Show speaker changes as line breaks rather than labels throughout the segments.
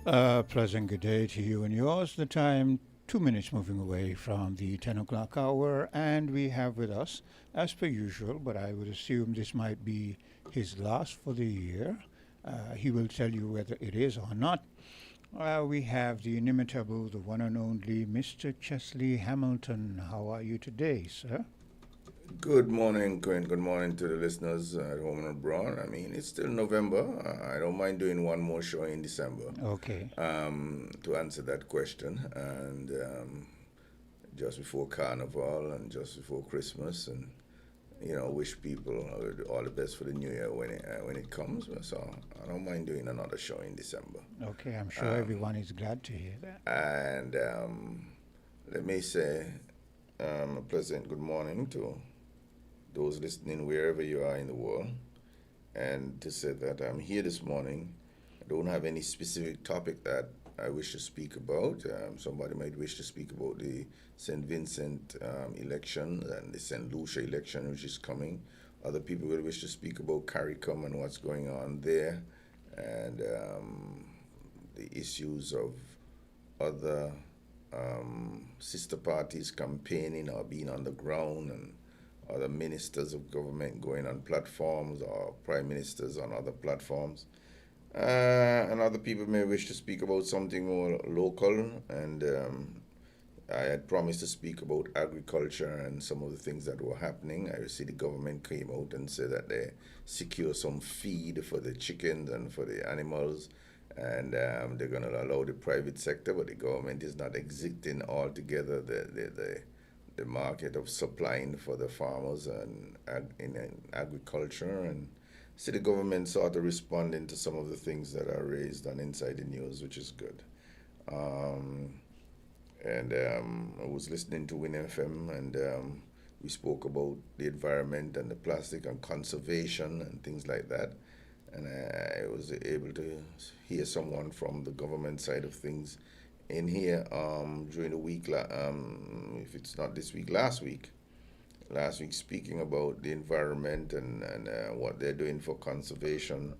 Pleasant good day to you and yours. The time 2 minutes moving away from the 10 o'clock hour, and we have with us, as per usual, but I would assume this might be his last for the year. He will tell you whether it is or not. We have the inimitable, the one and only Mr. Chesley Hamilton. How are you today, sir?
Good morning, Quinn. Good morning to the listeners at home and abroad. I mean, it's still November. I don't mind doing one more show in December
Okay.
to answer that question. And just before Carnival and just before Christmas, and wish people all the best for the New Year when it comes. So I don't mind doing another show in December.
Okay, I'm sure
Um,
everyone is glad to hear that.
and let me say a pleasant good morning to those listening wherever you are in the world, and to say that I'm here this morning. I don't have any specific topic that I wish to speak about. Somebody might wish to speak about the St. Vincent election and the St. Lucia election, which is coming. Other people will wish to speak about CARICOM and what's going on there, and the issues of other sister parties campaigning or being on the ground, and other ministers of government going on platforms or prime ministers on other platforms. And other people may wish to speak about something more local. And I had promised to speak about agriculture and some of the things that were happening. I see the government came out and said that they secure some feed for the chickens and for the animals. And they're going to allow the private sector, but the government is not exiting altogether the market of supplying for the farmers and in agriculture. And see the government sort of responding to some of the things that are raised on Inside the News, which is good. Um, and I was listening to WinFM, and we spoke about the environment and the plastic and conservation and things like that. And I was able to hear someone from the government side of things in here during the week, if it's not this week, last week speaking about the environment and what they're doing for conservation,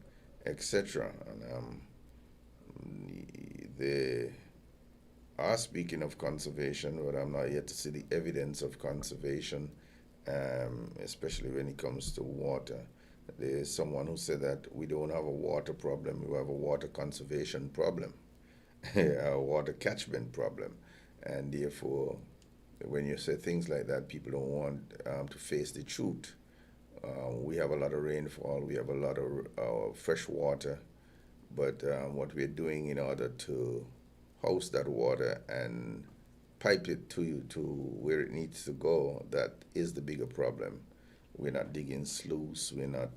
etc. And they are speaking of conservation, but I'm not yet to see the evidence of conservation, especially when it comes to water. There's someone who said that we don't have a water problem, we have a water conservation problem, a water catchment problem. And therefore, when you say things like that, people don't want to face the truth. We have a lot of rainfall, we have a lot of fresh water, but what we're doing in order to house that water and pipe it to where it needs to go, that is the bigger problem. We're not digging sluices, we're not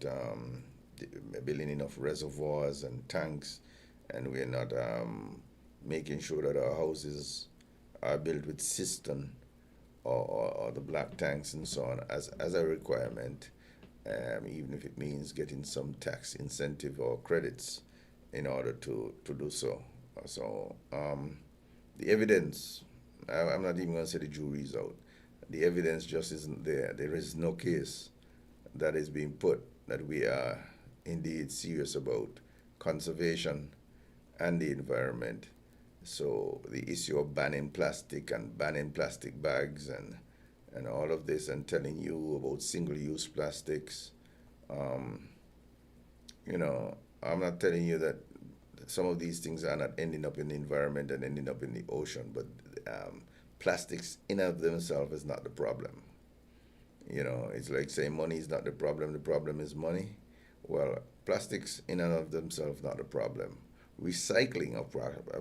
building enough reservoirs and tanks, and we're not making sure that our houses are built with cistern or the black tanks and so on as a requirement, even if it means getting some tax incentive or credits in order to do so. So the evidence, I'm not even going to say the jury's out. The evidence just isn't there. There is no case that is being put that we are indeed serious about conservation and the environment. So the issue of banning plastic and banning plastic bags and all of this, and telling you about single-use plastics, um, I'm not telling you that some of these things are not ending up in the environment and ending up in the ocean, but plastics in and of themselves is not the problem. It's like saying money is not the problem is money. Well, plastics in and of themselves not a problem. Recycling of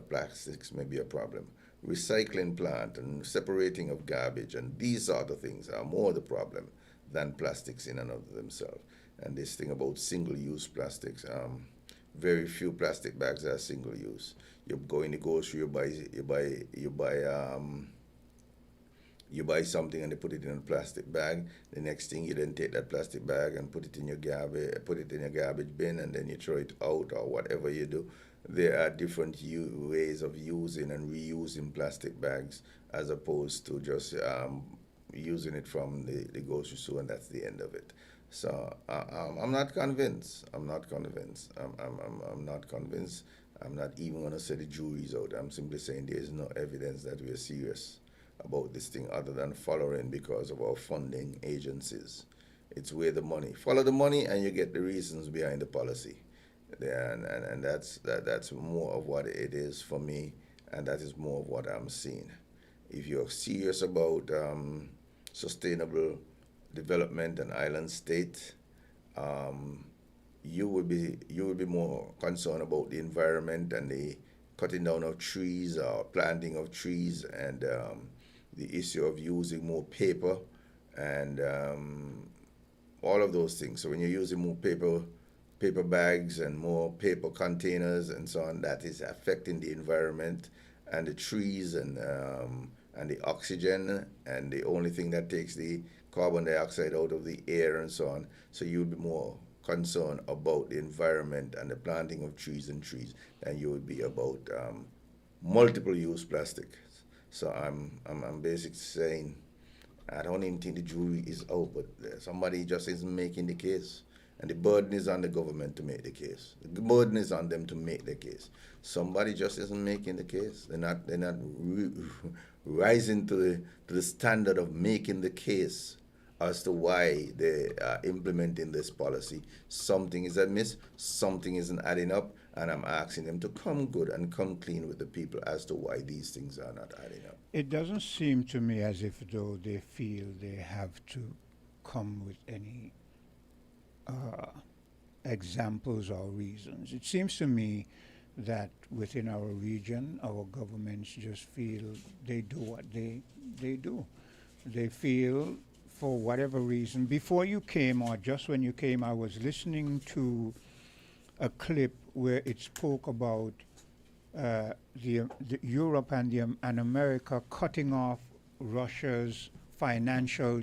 plastics may be a problem. Recycling plant and separating of garbage and these sort of things are more the problem than plastics in and of themselves. And this thing about single-use plastics, very few plastic bags are single use. You go in the grocery, you buy something and they put it in a plastic bag. The next thing you then take that plastic bag and put it in your garbage bin, and then you throw it out or whatever you do. There are different ways of using and reusing plastic bags as opposed to just using it from the grocery store and that's the end of it. So I'm not convinced. I'm not convinced. I'm not convinced. I'm not even going to say the jury's out. I'm simply saying there is no evidence that we are serious about this thing other than following because of our funding agencies. It's where the money. Follow the money and you get the reasons behind the policy. Yeah, and that's more of what it is for me, and that is more of what I'm seeing. If you're serious about sustainable development and island state, um, you would be more concerned about the environment and the cutting down of trees or planting of trees and the issue of using more paper and all of those things. So when you're using more paper bags and more paper containers and so on, that is affecting the environment and the trees and the oxygen, and the only thing that takes the carbon dioxide out of the air and so on. So you'll be more concerned about the environment and the planting of trees than you would be about multiple use plastic. So I'm basically saying I don't even think the jury is out, but somebody just isn't making the case. And the burden is on the government to make the case. The burden is on them to make the case. Somebody just isn't making the case. They're not rising to the standard of making the case as to why they are implementing this policy. Something is amiss, something isn't adding up, and I'm asking them to come good and come clean with the people as to why these things are not adding up.
It doesn't seem to me as if though they feel they have to come with any uh, examples or reasons. It seems to me that within our region, our governments just feel they do what they do. They feel for whatever reason. Before you came, or just when you came, I was listening to a clip where it spoke about the Europe and America cutting off Russia's financial,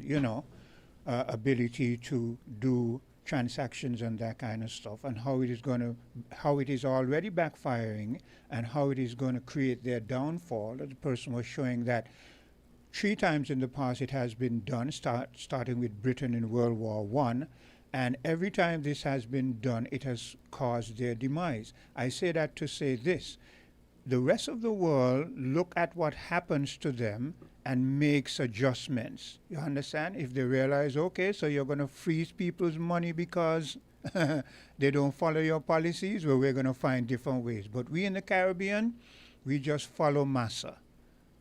ability to do transactions and that kind of stuff, and how it is already backfiring, and how it is going to create their downfall. The person was showing that 3 times in the past it has been done, starting with Britain in World War One, and every time this has been done, it has caused their demise. I say that to say this: the rest of the world look at what happens to them and makes adjustments. You understand? If they realize, okay, so you're going to freeze people's money because they don't follow your policies, well, we're going to find different ways. But we in the Caribbean, we just follow massa.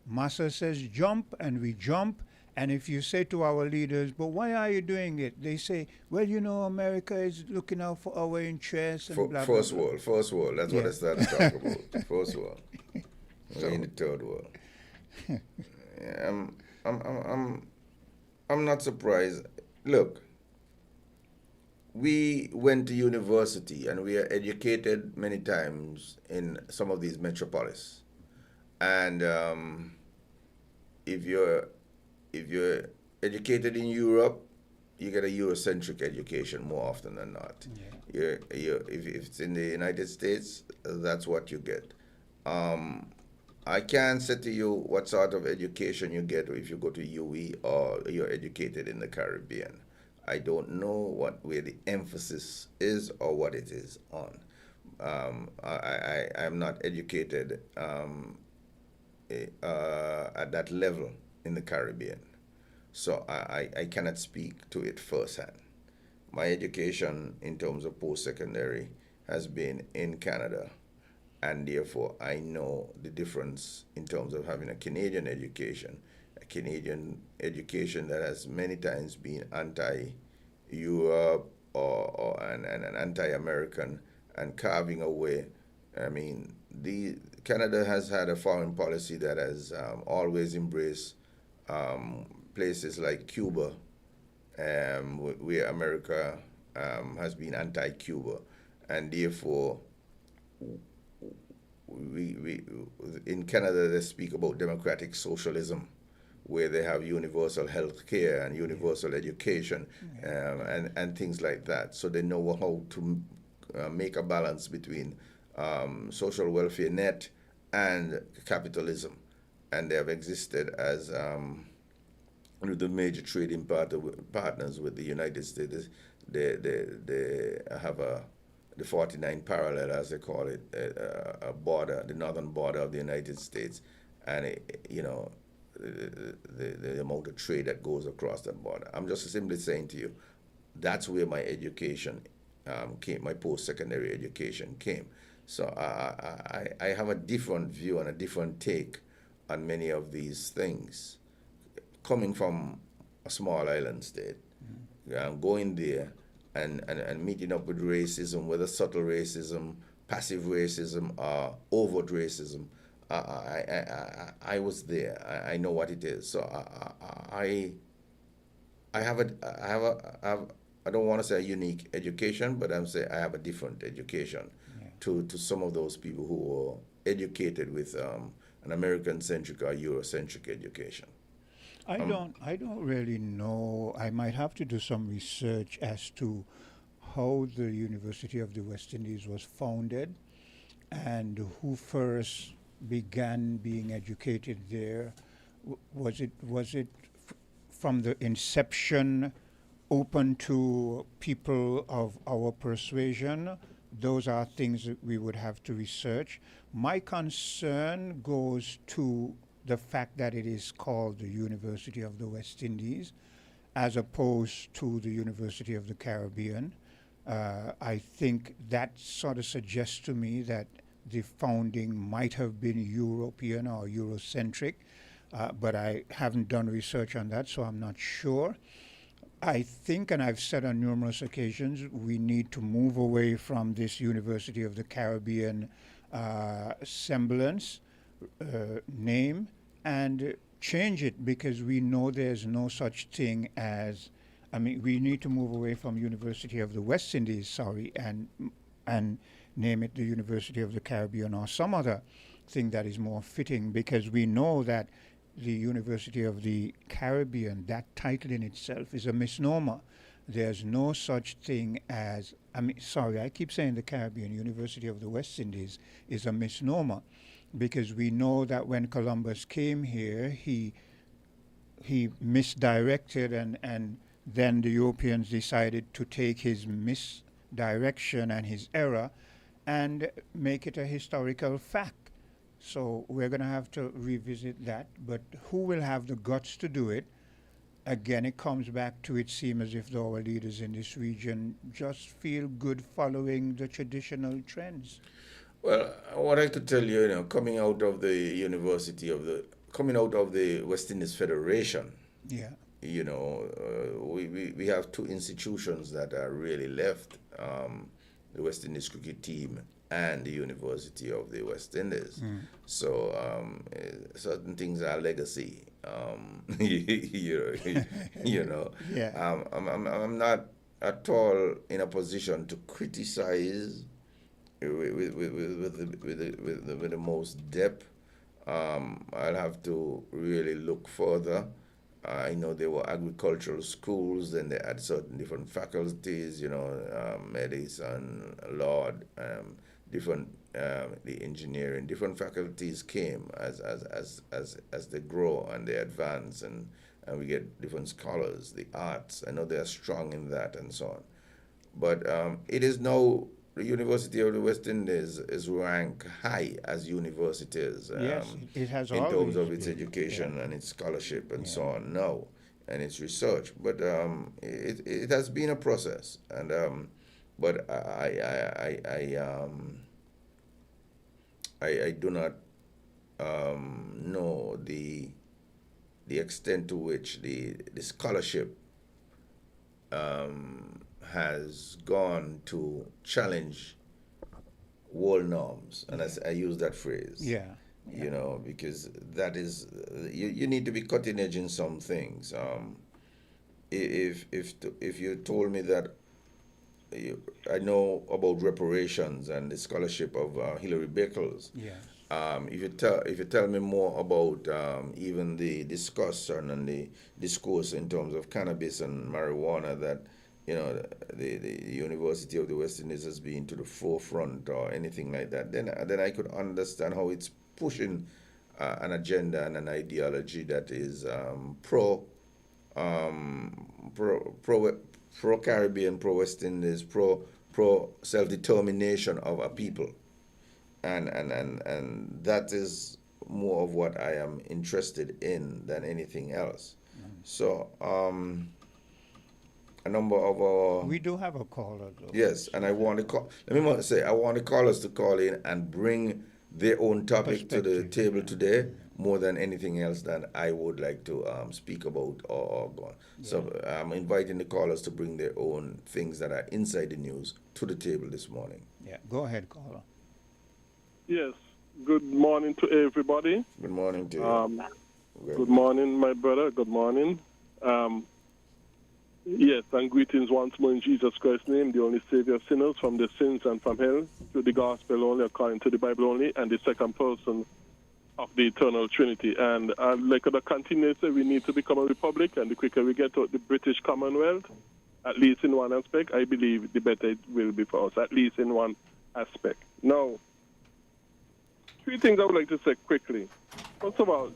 Massa says jump, and we jump. And if you say to our leaders, but why are you doing it? They say, well, America is looking out for our interests and blah, blah,
First
blah.
world, first world. That's what
Yeah.
I started talking about. First world. We're in the third world. Yeah, I'm not surprised. Look, we went to university and we are educated many times in some of these metropolis. And if you're educated in Europe, you get a Eurocentric education more often than not. If it's in the United States, that's what you get. I can't say to you what sort of education you get if you go to UE or you're educated in the Caribbean. I don't know where the emphasis is or what it is on. I'm not educated at that level in the Caribbean, so I cannot speak to it firsthand. My education in terms of post-secondary has been in Canada, and therefore I know the difference in terms of having a Canadian education that has many times been anti-Europe and anti-American and carving away. I mean, Canada has had a foreign policy that has always embraced places like Cuba, where America has been anti-Cuba, and therefore we in Canada they speak about democratic socialism, where they have universal health care and universal education and things like that. So they know how to make a balance between social welfare net and capitalism, and they have existed as the major trading partners with the United States. They have the 49 parallel, as they call it, a border, the northern border of the United States, and the amount of trade that goes across that border. I'm just simply saying to you, that's where my education came, my post-secondary education came. So I have a different view and a different take on many of these things, coming from a small island state, going there and meeting up with racism, whether subtle racism, passive racism, or overt racism. I was there. I know what it is. So I have a I don't want to say a unique education, but I'm saying I have a different education to some of those people who were educated with an American-centric or Eurocentric education.
I don't really know. I might have to do some research as to how the University of the West Indies was founded and who first began being educated there. Was it from the inception open to people of our persuasion? Those are things that we would have to research. My concern goes to the fact that it is called the University of the West Indies as opposed to the University of the Caribbean. I think that sort of suggests to me that the founding might have been European or Eurocentric, but I haven't done research on that, so I'm not sure. I think, and I've said on numerous occasions, we need to move away from this University of the Caribbean semblance, name, and change it, because we know there's no such thing as, I mean, we need to move away from University of the West Indies, sorry, and name it the University of the Caribbean or some other thing that is more fitting, because we know that the University of the Caribbean, that title in itself is a misnomer. There's no such thing as, I mean, sorry, I keep saying the Caribbean, University of the West Indies is a misnomer, because we know that when Columbus came here, he misdirected, and then the Europeans decided to take his misdirection and his error and make it a historical fact. So we're going to have to revisit that, but who will have the guts to do it? Again, it comes back to, it seems as if our leaders in this region just feel good following the traditional trends.
Well, what I could tell you, coming out of coming out of the West Indies Federation,
Yeah,
we have two institutions that are really left, the West Indies cricket team and the University of the West Indies. So certain things are legacy. You know,
yeah,
I'm not at all in a position to criticize with the most depth. I'll have to really look further. I know there were agricultural schools, and they had certain different faculties, medicine, law, different the engineering, different faculties came as they grow and they advance, and we get different scholars. The arts, I know they are strong in that and so on. But it is now the University of the West Indies is ranked high as universities.
yes, it has
In
always
terms of its
been.
education
Yeah,
and its scholarship and so
yeah.
on now, and its research. But it has been a process, and but I do not know the extent to which the scholarship has gone to challenge world norms, and I use that phrase.
Yeah, yeah.
Because that is you need to be cutting edge in some things. If you told me that I know about reparations and the scholarship of Hilary Beckles,
Yes.
if you tell me more about even the discussion and the discourse in terms of cannabis and marijuana, that the University of the West Indies has been to the forefront or anything like that, then I could understand how it's pushing an agenda and an ideology that is pro Caribbean, pro West Indies, pro pro self-determination of a people, and that is more of what I am interested in than anything else. So a number of our
We do have a caller, though.
yes, and I want to call. Let me say, I want the callers to call in and bring their own topic to the
Perspective,
table
yeah.
today, more than anything else that I would like to speak about or go on. So I'm inviting the callers to bring their own things that are inside the news to the table this morning.
Yeah, go ahead, caller.
Yes. Good morning to everybody.
Good morning to you.
Good morning, my brother. Good morning. Yes, and greetings once more in Jesus Christ's name, the only Savior of sinners from the sins and from hell, to the gospel only, according to the Bible only, and the second person of the eternal Trinity. And like the continue to say, we need to become a republic, and the quicker we get to the British Commonwealth, at least in one aspect, I believe the better it will be for us, at least in one aspect. Now, three things I would like to say quickly. First of all,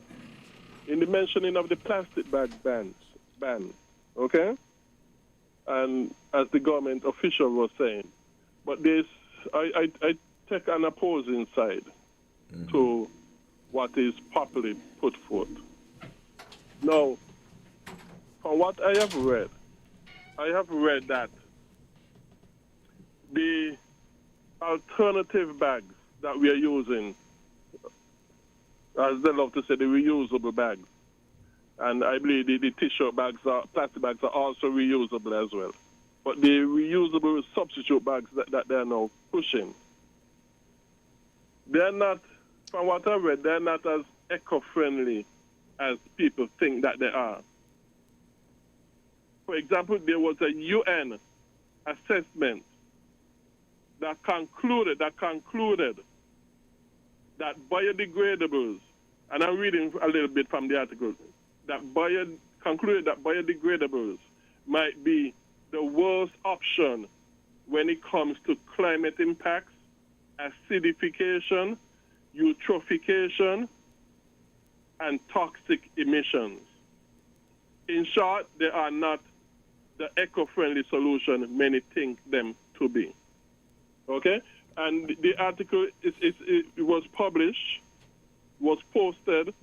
in the mentioning of the plastic bag ban, okay? And as the government official was saying, but this, I take an opposing side to what is popularly put forth. Now, from what I have read that the alternative bags that we are using, as they love to say, the reusable bags, and I believe the tissue bags, plastic bags are also reusable as well. But the reusable substitute bags that they're now pushing, they're not, from what I've read, they're not as eco-friendly as people think that they are. For example, there was a UN assessment that concluded that biodegradables, and I'm reading a little bit from the article, concluded that biodegradables might be the worst option when it comes to climate impacts, acidification, eutrophication, and toxic emissions. In short, they are not the eco-friendly solution many think them to be. Okay? And the article it was published, was posted.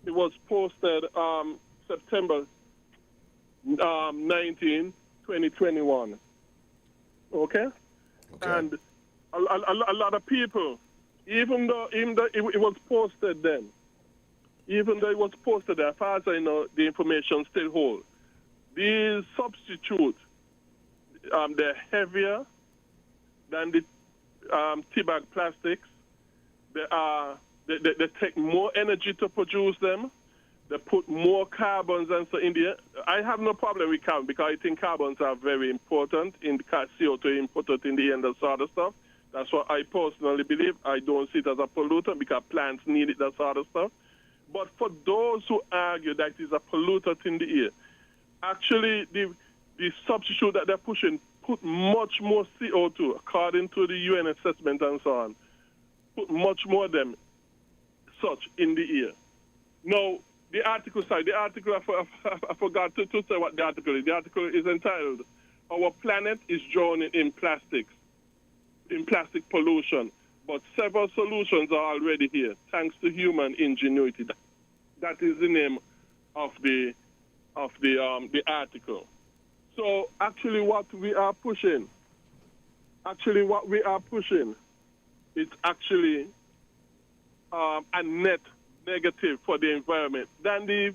It was posted September 19, 2021. Okay? And a lot of people, even though it was posted then, as far as I know, the information still holds. These substitutes, they're heavier than the tea-bag plastics. They take more energy to produce them. They put more carbons and so in there. I have no problem with carbon because I think carbons are very important in the CO2 input in the end of sort of stuff. That's what I personally believe. I don't see it as a pollutant because plants need it, that sort of stuff. But for those who argue that it is a pollutant in the air, actually the substitute that they're pushing put much more CO2, according to the UN assessment and so on, put much more of them such in the air. Now, the article, I forgot to say what the article is. The article is entitled, "Our Planet is Drowning in Plastics, in Plastic Pollution, but several solutions are already here, thanks to human ingenuity." That is the name of the article. So actually what we are pushing is actually a net negative for the environment than the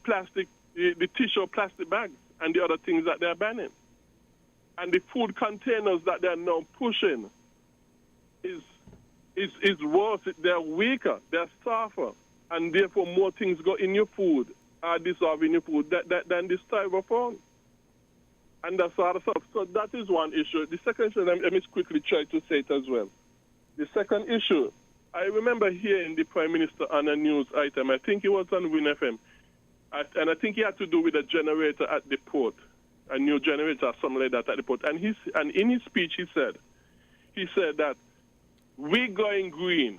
plastic, the tissue plastic bags and the other things that they're banning. And the food containers that they're now pushing is worse. They're weaker, they're softer, and therefore more things go in your food, are dissolved in your food than the styrofoam. And that sort of stuff. So that is one issue. The second issue, let me quickly try to say it as well. The second issue, I remember hearing the Prime Minister on a news item, I think it was on WinFM, and I think he had to do with a generator at the port, a new generator or something like that at the port. And in his speech he said that we're going green.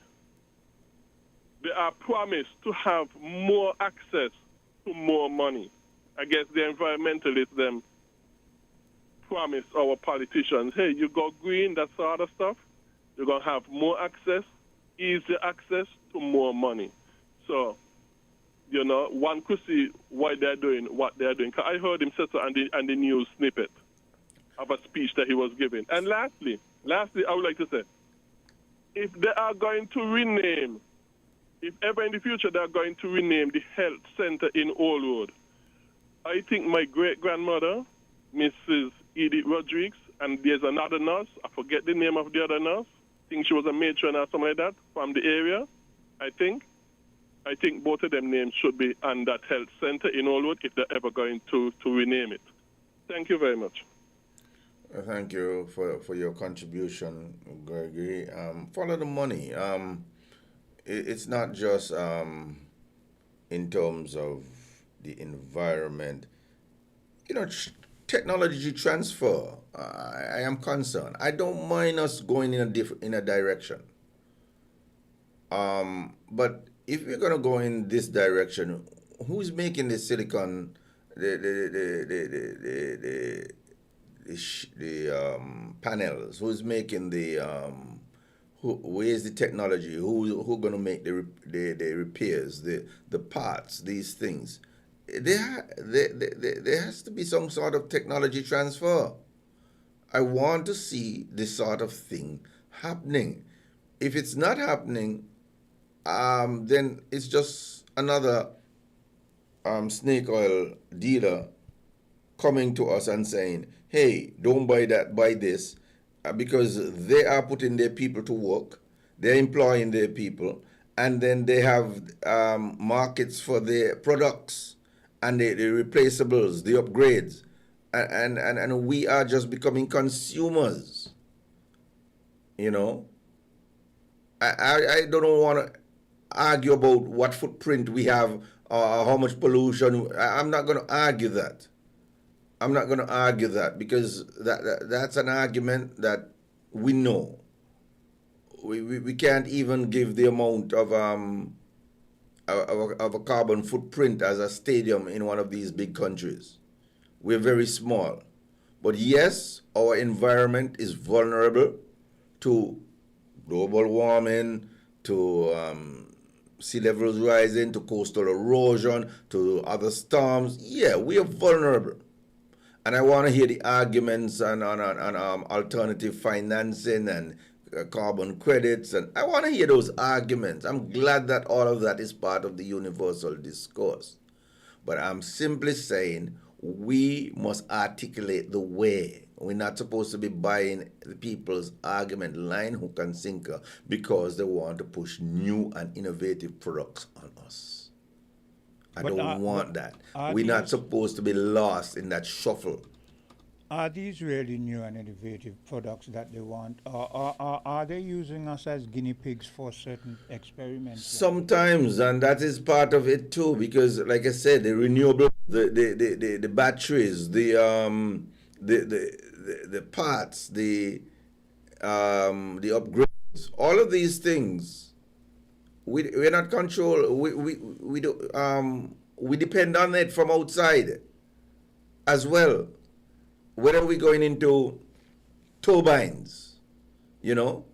They are promised to have more access to more money. I guess the environmentalists them promise our politicians, hey, you go green, that sort of stuff, you're going to have more access, easier access to more money. So, you know, one could see why they're doing what they're doing. 'Cause I heard him say so on the news snippet of a speech that he was giving. And lastly, I would like to say, if they are going to rename, if ever in the future they are going to rename the health center in Old Road, I think my great-grandmother, Mrs. Edith Rodriguez, and there's another nurse, I forget the name of the other nurse, I think she was a matron or something like that from the area, I think both of them names should be on that health center in Old Road if they're ever going to rename it. Thank you very much.
Thank you for your contribution, Gregory. Follow the money. It's not just in terms of the environment. You know, technology transfer. I am concerned. I don't mind us going in a direction. But if we're gonna go in this direction, who's making the silicon, the panels? Who's making where's the technology? Who gonna make the repairs, the parts, these things? There has to be some sort of technology transfer. I want to see this sort of thing happening. If it's not happening, then it's just another snake oil dealer coming to us and saying, hey, don't buy that, buy this, because they are putting their people to work, they're employing their people, and then they have markets for their products and the replaceables, the upgrades, and we are just becoming consumers. You know, I don't want to argue about what footprint we have, how much pollution. I'm not going to argue that. I'm not going to argue that, because that's an argument that we know. We can't even give the amount of a carbon footprint as a stadium in one of these big countries. We're very small. But yes, our environment is vulnerable to global warming, to sea levels rising, to coastal erosion, to other storms. Yeah, we are vulnerable. And I want to hear the arguments on alternative financing and carbon credits, and I want to hear those arguments. I'm glad that all of that is part of the universal discourse. But I'm simply saying we must articulate the way. We're not supposed to be buying the people's argument line, hook and sinker, because they want to push new and innovative products on us. I don't want that. We're not supposed to be lost in that shuffle.
Are these really new and innovative products that they want? Or are they using us as guinea pigs for certain experiments?
Sometimes, and that is part of it too, because like I said, the renewable, the batteries, the parts, the upgrades, all of these things, we're not control. We depend on it from outside as well. Whether we're going into turbines, you know,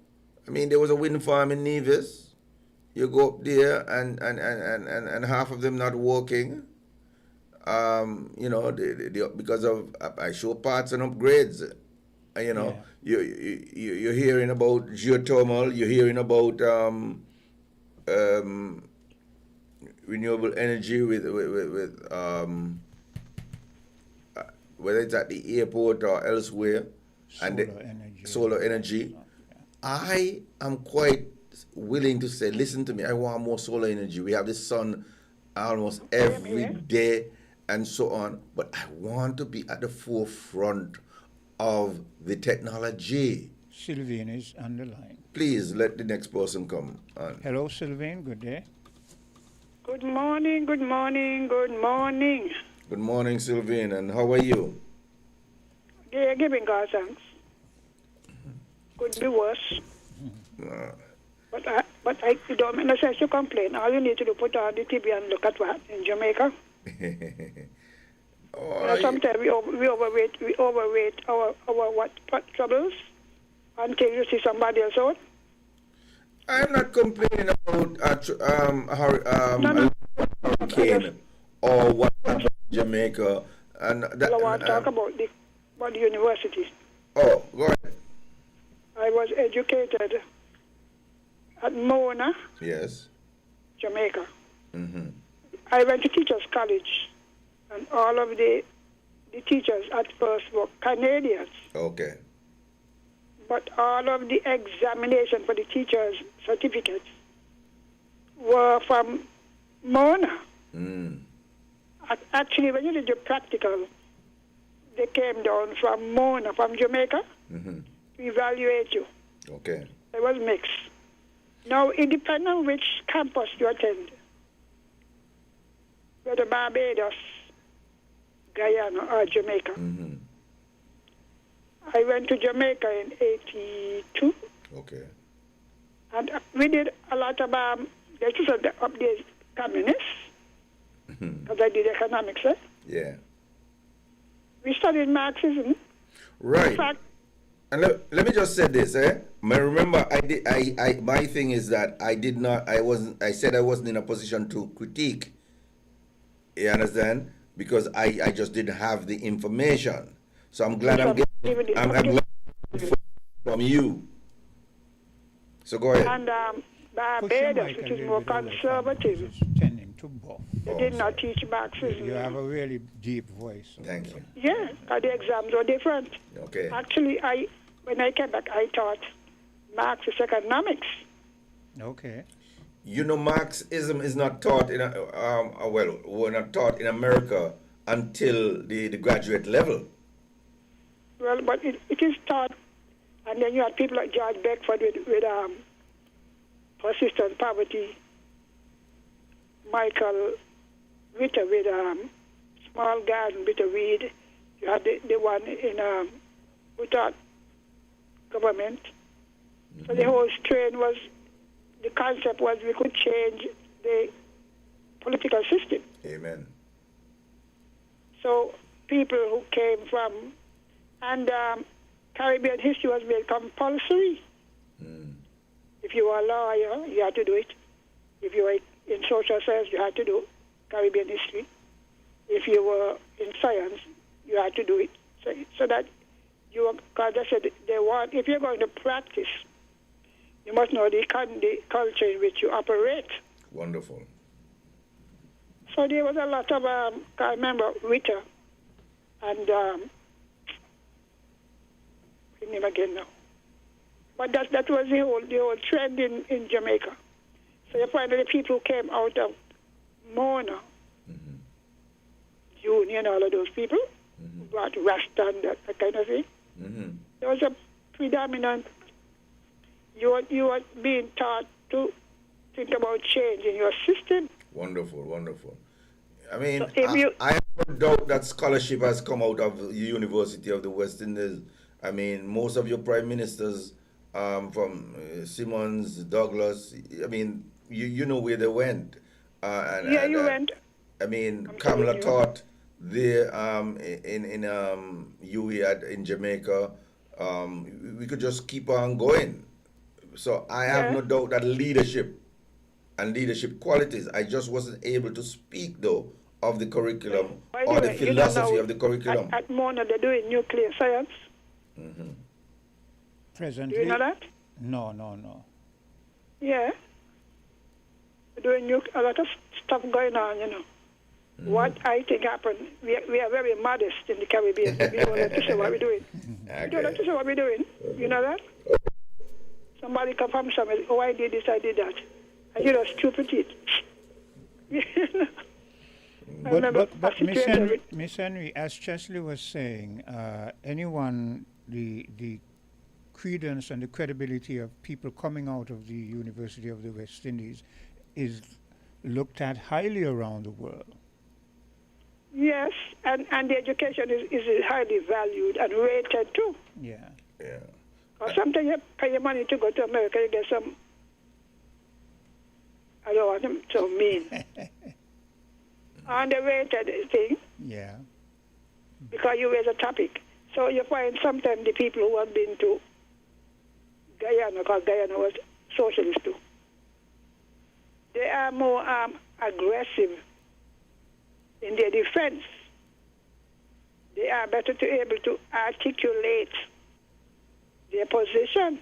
I mean, there was a wind farm in Nevis. You go up there and half of them not working. You know, because of I show parts and upgrades. You know, yeah. You're hearing about geothermal. You're hearing about renewable energy with whether it's at the airport or elsewhere, solar energy. I am quite willing to say, listen to me, I want more solar energy. We have the sun almost every day and so on, but I want to be at the forefront of the technology.
Sylvain is on the line.
Please let the next person come on.
Hello, Sylvain. Good day.
Good morning, good morning, good morning.
Good morning, Sylvain, and how are you?
Yeah, giving God thanks. Could be worse. But you don't make no sense to complain. All you need to do, put on the TV and look at what in Jamaica. Sometimes we overrate our what troubles until you see somebody else out.
I'm not complaining about
No.
hurricane or what happened in Jamaica. And that,
I want to talk about the university.
oh, go ahead.
I was educated at Mona,
Yes.
Jamaica.
Mm-hmm.
I went to Teachers College, and all of the teachers at first were Canadians.
Okay.
But all of the examination for the teachers' certificates were from Mona.
Mm.
Actually, when you did your practical, they came down from Mona, from Jamaica,
Mm-hmm.
to evaluate you.
Okay.
It was mixed. Now, it depends on which campus you attend, whether Barbados, Guyana, or Jamaica.
Mm-hmm.
I went to Jamaica in 82,
Okay.
and we did a lot of, they just said up there communists, because I did economics, eh?
Yeah.
We studied Marxism.
Right.
In fact,
And let me just say this, eh? Remember, my thing is that I said I wasn't in a position to critique. You understand? Because I just didn't have the information. So I'm glad I'm glad from you. So go ahead.
and
Push your
Barbados,
mic a
which is
little
more
bit away from me,
conservative,
it's tending to buff.
they did not teach Marxism.
You have a really deep voice. So
Thank you.
Yeah, the exams were different.
Okay.
Actually, when I came back, I taught Marxist economics.
Okay.
You know, Marxism is not taught we're not taught in America until the graduate level.
Well, but it is taught, and then you had people like George Beckford with persistent poverty, Michael Ritter with small garden, bitter weed. You had the one in without government. So the whole strain was, the concept was we could change the political system.
Amen.
So people who came from, and Caribbean history was made compulsory. If you were a lawyer, you had to do it. If you were in social science, you had to do Caribbean history. If you were in science, you had to do it. So that you were, because I said they want, if you're going to practice, you must know the culture in which you operate.
Wonderful.
So there was a lot of, I remember Ritter and, his name again now. But that was the whole trend in Jamaica. So you find that the people who came out of Mona, Union, all of those people, brought Rasta and that kind of thing. There was a predominant, you were being taught to think about changing your system.
Wonderful, wonderful. I mean,
So
I have no doubt that scholarship has come out of the University of the West Indies. I mean, most of your prime ministers from Simmons, Douglas, I mean, you know where they went.
You went.
I mean,
I'm
Kamala
telling you.
taught there in UWI in Jamaica. We could just keep on going. So I have no doubt that leadership and leadership qualities. I just wasn't able to speak though of the curriculum or the philosophy of the curriculum.
At Mona, they're doing nuclear science.
Presently?
Do you know that?
No.
Yeah. They're doing a lot of stuff going on, you know. What I think happened, we are very modest in the Caribbean. We don't like to say what we're doing. We don't like to say what we're doing. You know that? Somebody come from somewhere, oh, I did this, I did that. And you know, stupid it. I remember
But
a situation with-
Miss Henry, as Chesley was saying, anyone, the credence and the credibility of people coming out of the University of the West Indies is looked at highly around the world.
Yes, and the education is highly valued and rated too.
Yeah.
Yeah.
Or sometimes you pay your money to go to America, you get some, I don't want them so mean, underrated thing.
Yeah.
because you raise a topic. So you find sometimes the people who have been to Guyana, because Guyana was socialist too, they are more aggressive in their defense. They are better to able to articulate their position,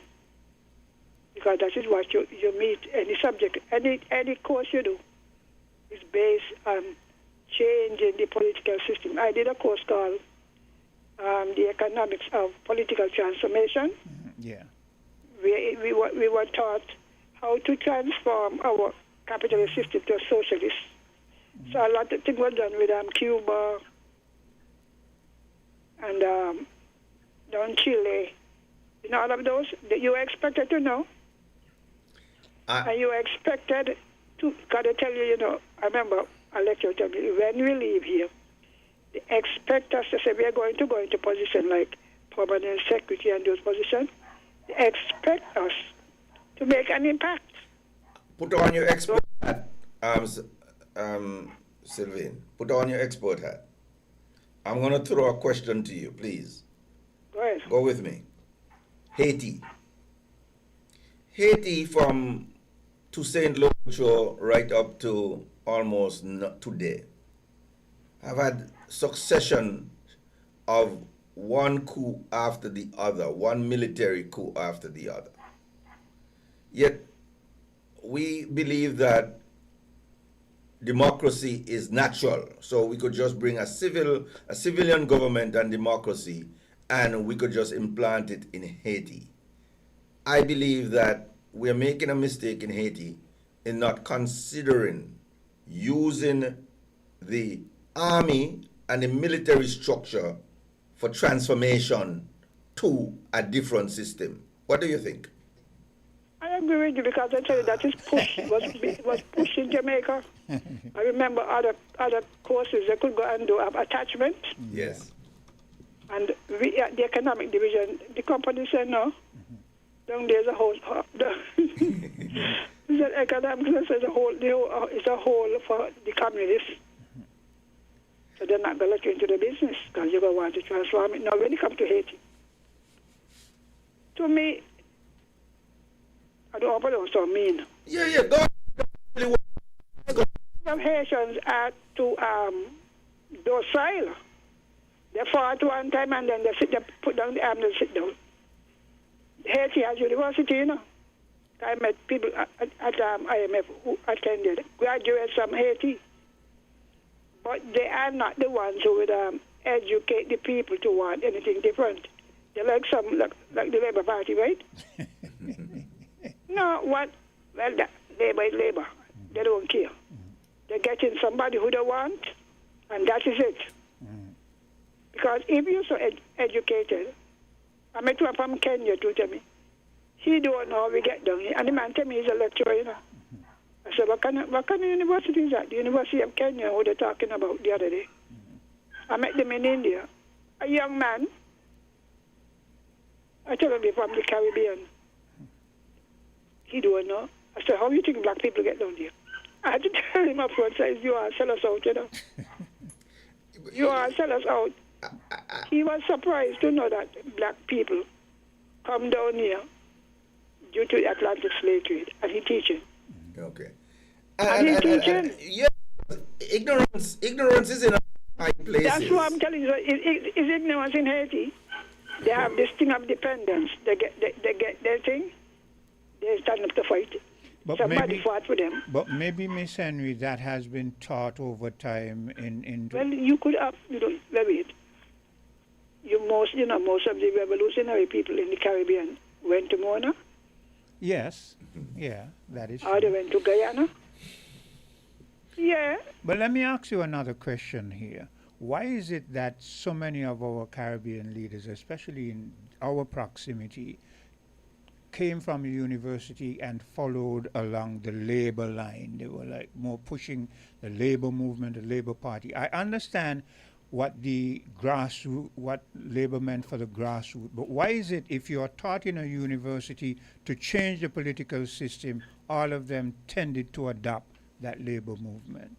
because that is what you meet any subject, any course you do is based on changing the political system. I did a course called the Economics of Political Transformation.
Yeah.
We were taught how to transform our capitalist system to a socialist. So a lot of things were done with Cuba and down Chile. You know, all of those that you were expected to know. And you were expected to, because I tell you, you know, I remember a lecturer told me, when we leave here, they expect us to say we are going to go into position like permanent secretary and those positions. They expect us to make an impact.
Put on your expert hat, Sylvain. Put on your expert hat. I'm going to throw a question to you, please.
Go ahead.
Go with me. Haiti. Haiti from Toussaint Louverture right up to almost today have had succession of one coup after the other, one military coup after the other. Yet we believe that democracy is natural, so we could just bring a civilian government and democracy, and we could just implant it in Haiti. I believe that we're making a mistake in Haiti in not considering using the army and the military structure for transformation to a different system. What do you think?
I agree with you, because I tell you that is was pushed in Jamaica. I remember other courses they could go and do attachment.
Yes.
And we, the economic division, the company said no. Down there's a whole. The economics says it's a whole for the communists. So they're not going to let you into the business because you're going to want to transform it. Now, when it comes to Haiti, to me, I don't hope I don't sound mean.
Yeah, go.
Some Haitians are too docile. They fought one time and then they put down the arm and sit down. Haiti has university, you know. I met people at IMF who attended, graduates from Haiti. But they are not the ones who would educate the people to want anything different. They're like like the Labour Party, right? No, what? Well, Labour is Labour. They don't care. They're getting somebody who they want, and that is it. Because if you're so educated, I met one from Kenya to tell me, he don't know how we get down here. And the man tell me he's a lecturer, you know. I said, what kind of university is that? The University of Kenya, who they're talking about the other day. I met them in India. A young man, I tell him they're from the Caribbean. He don't know. I said, how do you think black people get down here? I had to tell him up front, says, you are sell us out, you know. You are sell us out. He was surprised to know that black people come down here due to the Atlantic slave trade, and he teaching.
Okay.
And he's teaching.
Yeah, ignorance is in high places.
That's what I'm telling you. Is ignorance in Haiti? They have this thing of dependence. They get their thing. They stand up to fight.
But
Somebody fought for them.
But maybe, Miss Henry, that has been taught over time in
Well, you could have, wait. Most of the revolutionary people in the Caribbean went to Mona.
Yes. Yeah, that is
Or they
true.
went to Guyana. Yeah.
But let me ask you another question here. Why is it that so many of our Caribbean leaders, especially in our proximity, came from the university and followed along the labor line? They were like more pushing the labor movement, the Labor Party. I understand what the grassroots, what labor meant for the grassroots, but why is it if you are taught in a university to change the political system, all of them tended to adopt that labor movement?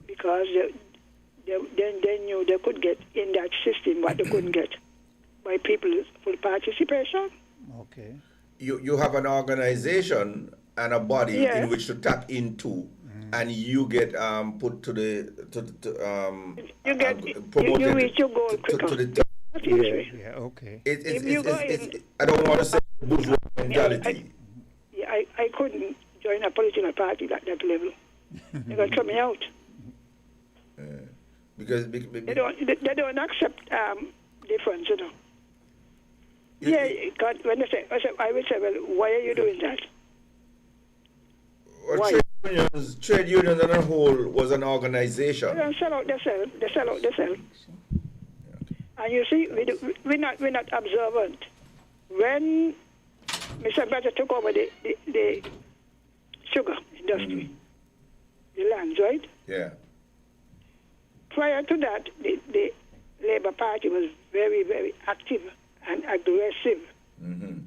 Because they knew they could get in that system what they couldn't get by people's full participation.
Okay.
You have an organization and a body
Yes.
in which to tap into, and you get put to the
You get
promoted
you reach your goal quicker.
to the top.
That's easy.
Yeah, okay.
If you go
It's I don't want to say bourgeois mentality.
I couldn't join a political party at that level. They're going to throw me out.
Because
They don't accept difference, you know. God, when I would say, well, why are you doing that? Why?
Trade unions as a whole was an organization.
They don't sell out themselves. They sell out themselves. And you see, we're not observant. When Mr. Better took over the sugar industry, the lands, right?
Yeah.
Prior to that, the Labour Party was very, very active and aggressive.
Mm-hmm.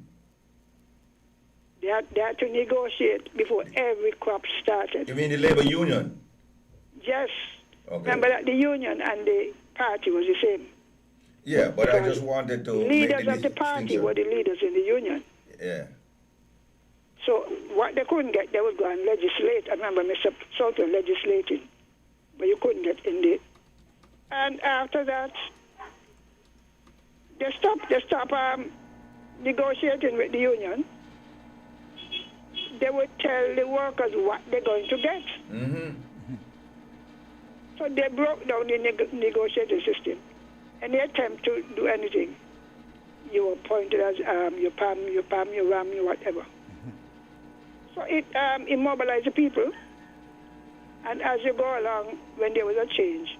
They had to negotiate before every crop started.
You mean the labor union?
Yes.
Okay.
Remember that the union and the party was the same.
Yeah, but I
Because
just wanted to
leaders
make
of the party
distinction.
were the leaders in the union.
Yeah.
So what they couldn't get, they would go and legislate. I remember Mr. Sultan legislating, but you couldn't get in there. And after that, they stopped negotiating with the union. They would tell the workers what they're going to get.
Mm-hmm.
So they broke down the negotiating system. Any attempt to do anything, you were appointed as your PAM, your RAM, your whatever. So it immobilized the people. And as you go along, when there was a change,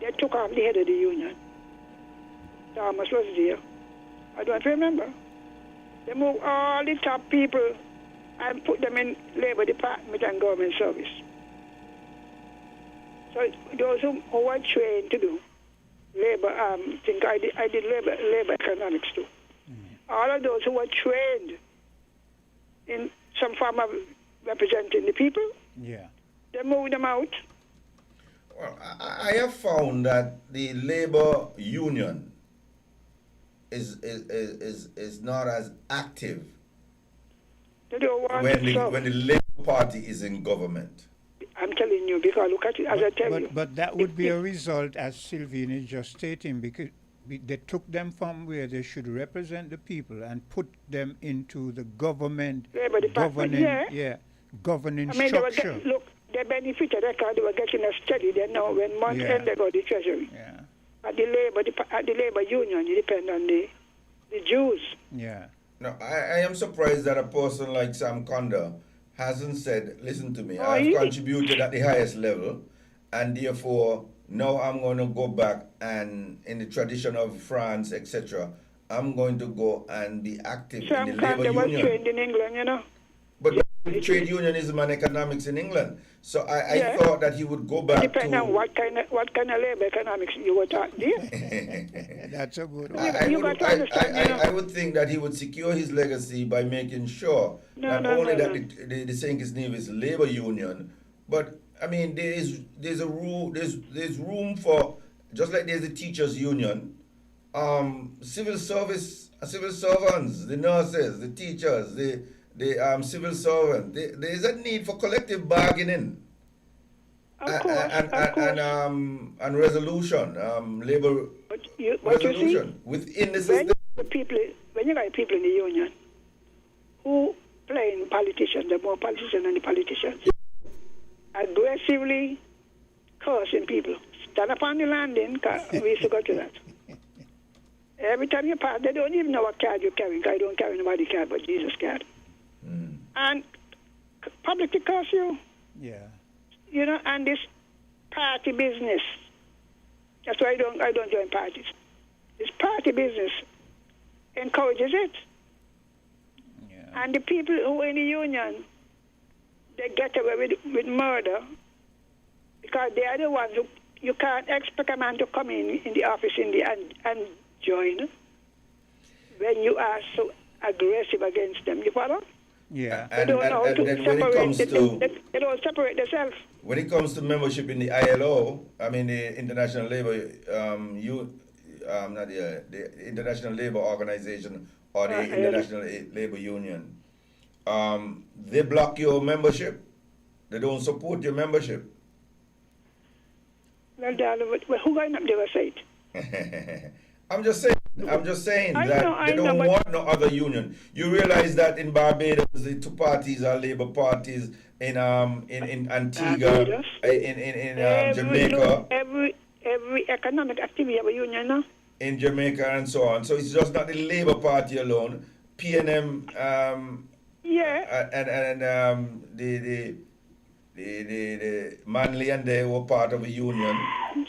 they took off the head of the union. Thomas was there. I don't remember. They moved all the top people and put them in Labour Department and government service. So those who were trained to do labor, I did labor economics too. All of those who were trained in some form of representing the people,
Yeah.
they moved them out.
Well, I have found that the labor union is not as active
They don't want
when
it
the
so.
when the Labour Party is in government.
I'm telling you, because look at it, as I tell you.
But that would be a result, as Sylvine is just stating, because they took them from where they should represent the people and put them into the government,
Labour Department,
governing
I mean,
structure.
they benefited because they were getting a steady. They know when month end, they go to the treasury.
Yeah.
At the labor union, you depend on the Jews.
Yeah.
Now, I am surprised that a person like Sam Conda hasn't said, listen to me,
Oh,
I've
he-
contributed at the highest level, and therefore now I'm going to go back and in the tradition of France, etc., I'm going to go and be active
Sam
in the labor
Conde was
union.
trained in England, you know.
But trade unionism and economics in England. So I
Yeah.
thought that he would go back
Depending
to...
on what kind of labor economics you were taught there.
That's a good one.
You got to understand, you know.
I would think that he would secure his legacy by making sure not only that the St. Nevis labor union, but I mean there's room for, just like there's the teachers union, civil servants, the nurses, the teachers, the civil servant. There is a need for collective bargaining.
Of course.
And resolution, labor
But you
resolution within the system.
when you got people in the union who playing politicians, the more politicians than the politicians, aggressively cursing people. Stand up on the landing, 'cause we used to go to that. Every time you pass, they don't even know what card you're carrying. I don't carry nobody's card but Jesus' card. And publicly curse you.
Yeah.
You know, and this party business. That's why I don't join parties. This party business encourages it.
Yeah.
And the people who are in the union, they get away with murder because they are the ones who you can't expect a man to come in the office and join when you are so aggressive against them. You follow?
Yeah.
They don't know
And
to
then when it
separate.
comes to
They don't separate themselves.
when it comes to membership in the ILO, I mean the International Labor not the International Labor Organization or the International Labor Union, they block your membership. They don't support your membership.
Well, who going up there say it?
I'm just saying
I
that
know,
they don't
but
want no other union. You realize that in Barbados the two parties are labor parties. In Antigua,
Barbados.
in Jamaica,
every economic activity of a union now.
in Jamaica and so on. So it's just not the Labour Party alone. PNM
Yeah.
and the Manly and they were part of a union.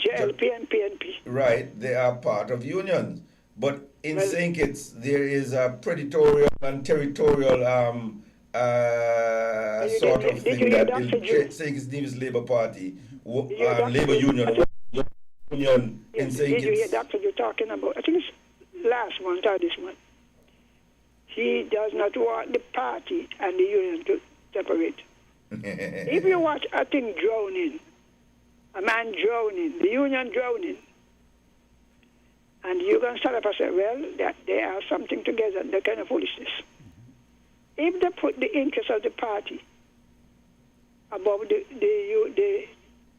JLP and PNP.
Right, they are part of unions. But in
Well,
St. Kitts, there is a predatorial and territorial sort of thing that the St. Kitts Nevis Labour Party, Labour Union in St.
Did you hear
Kitts.
Dr. you're talking about? I think it's last month or this month. He does not want the party and the union to separate. If you watch a thing drowning, a man drowning, the union drowning, and you can stand up and say, well, that they are something together, that kind of foolishness. If they put the interest of the party above the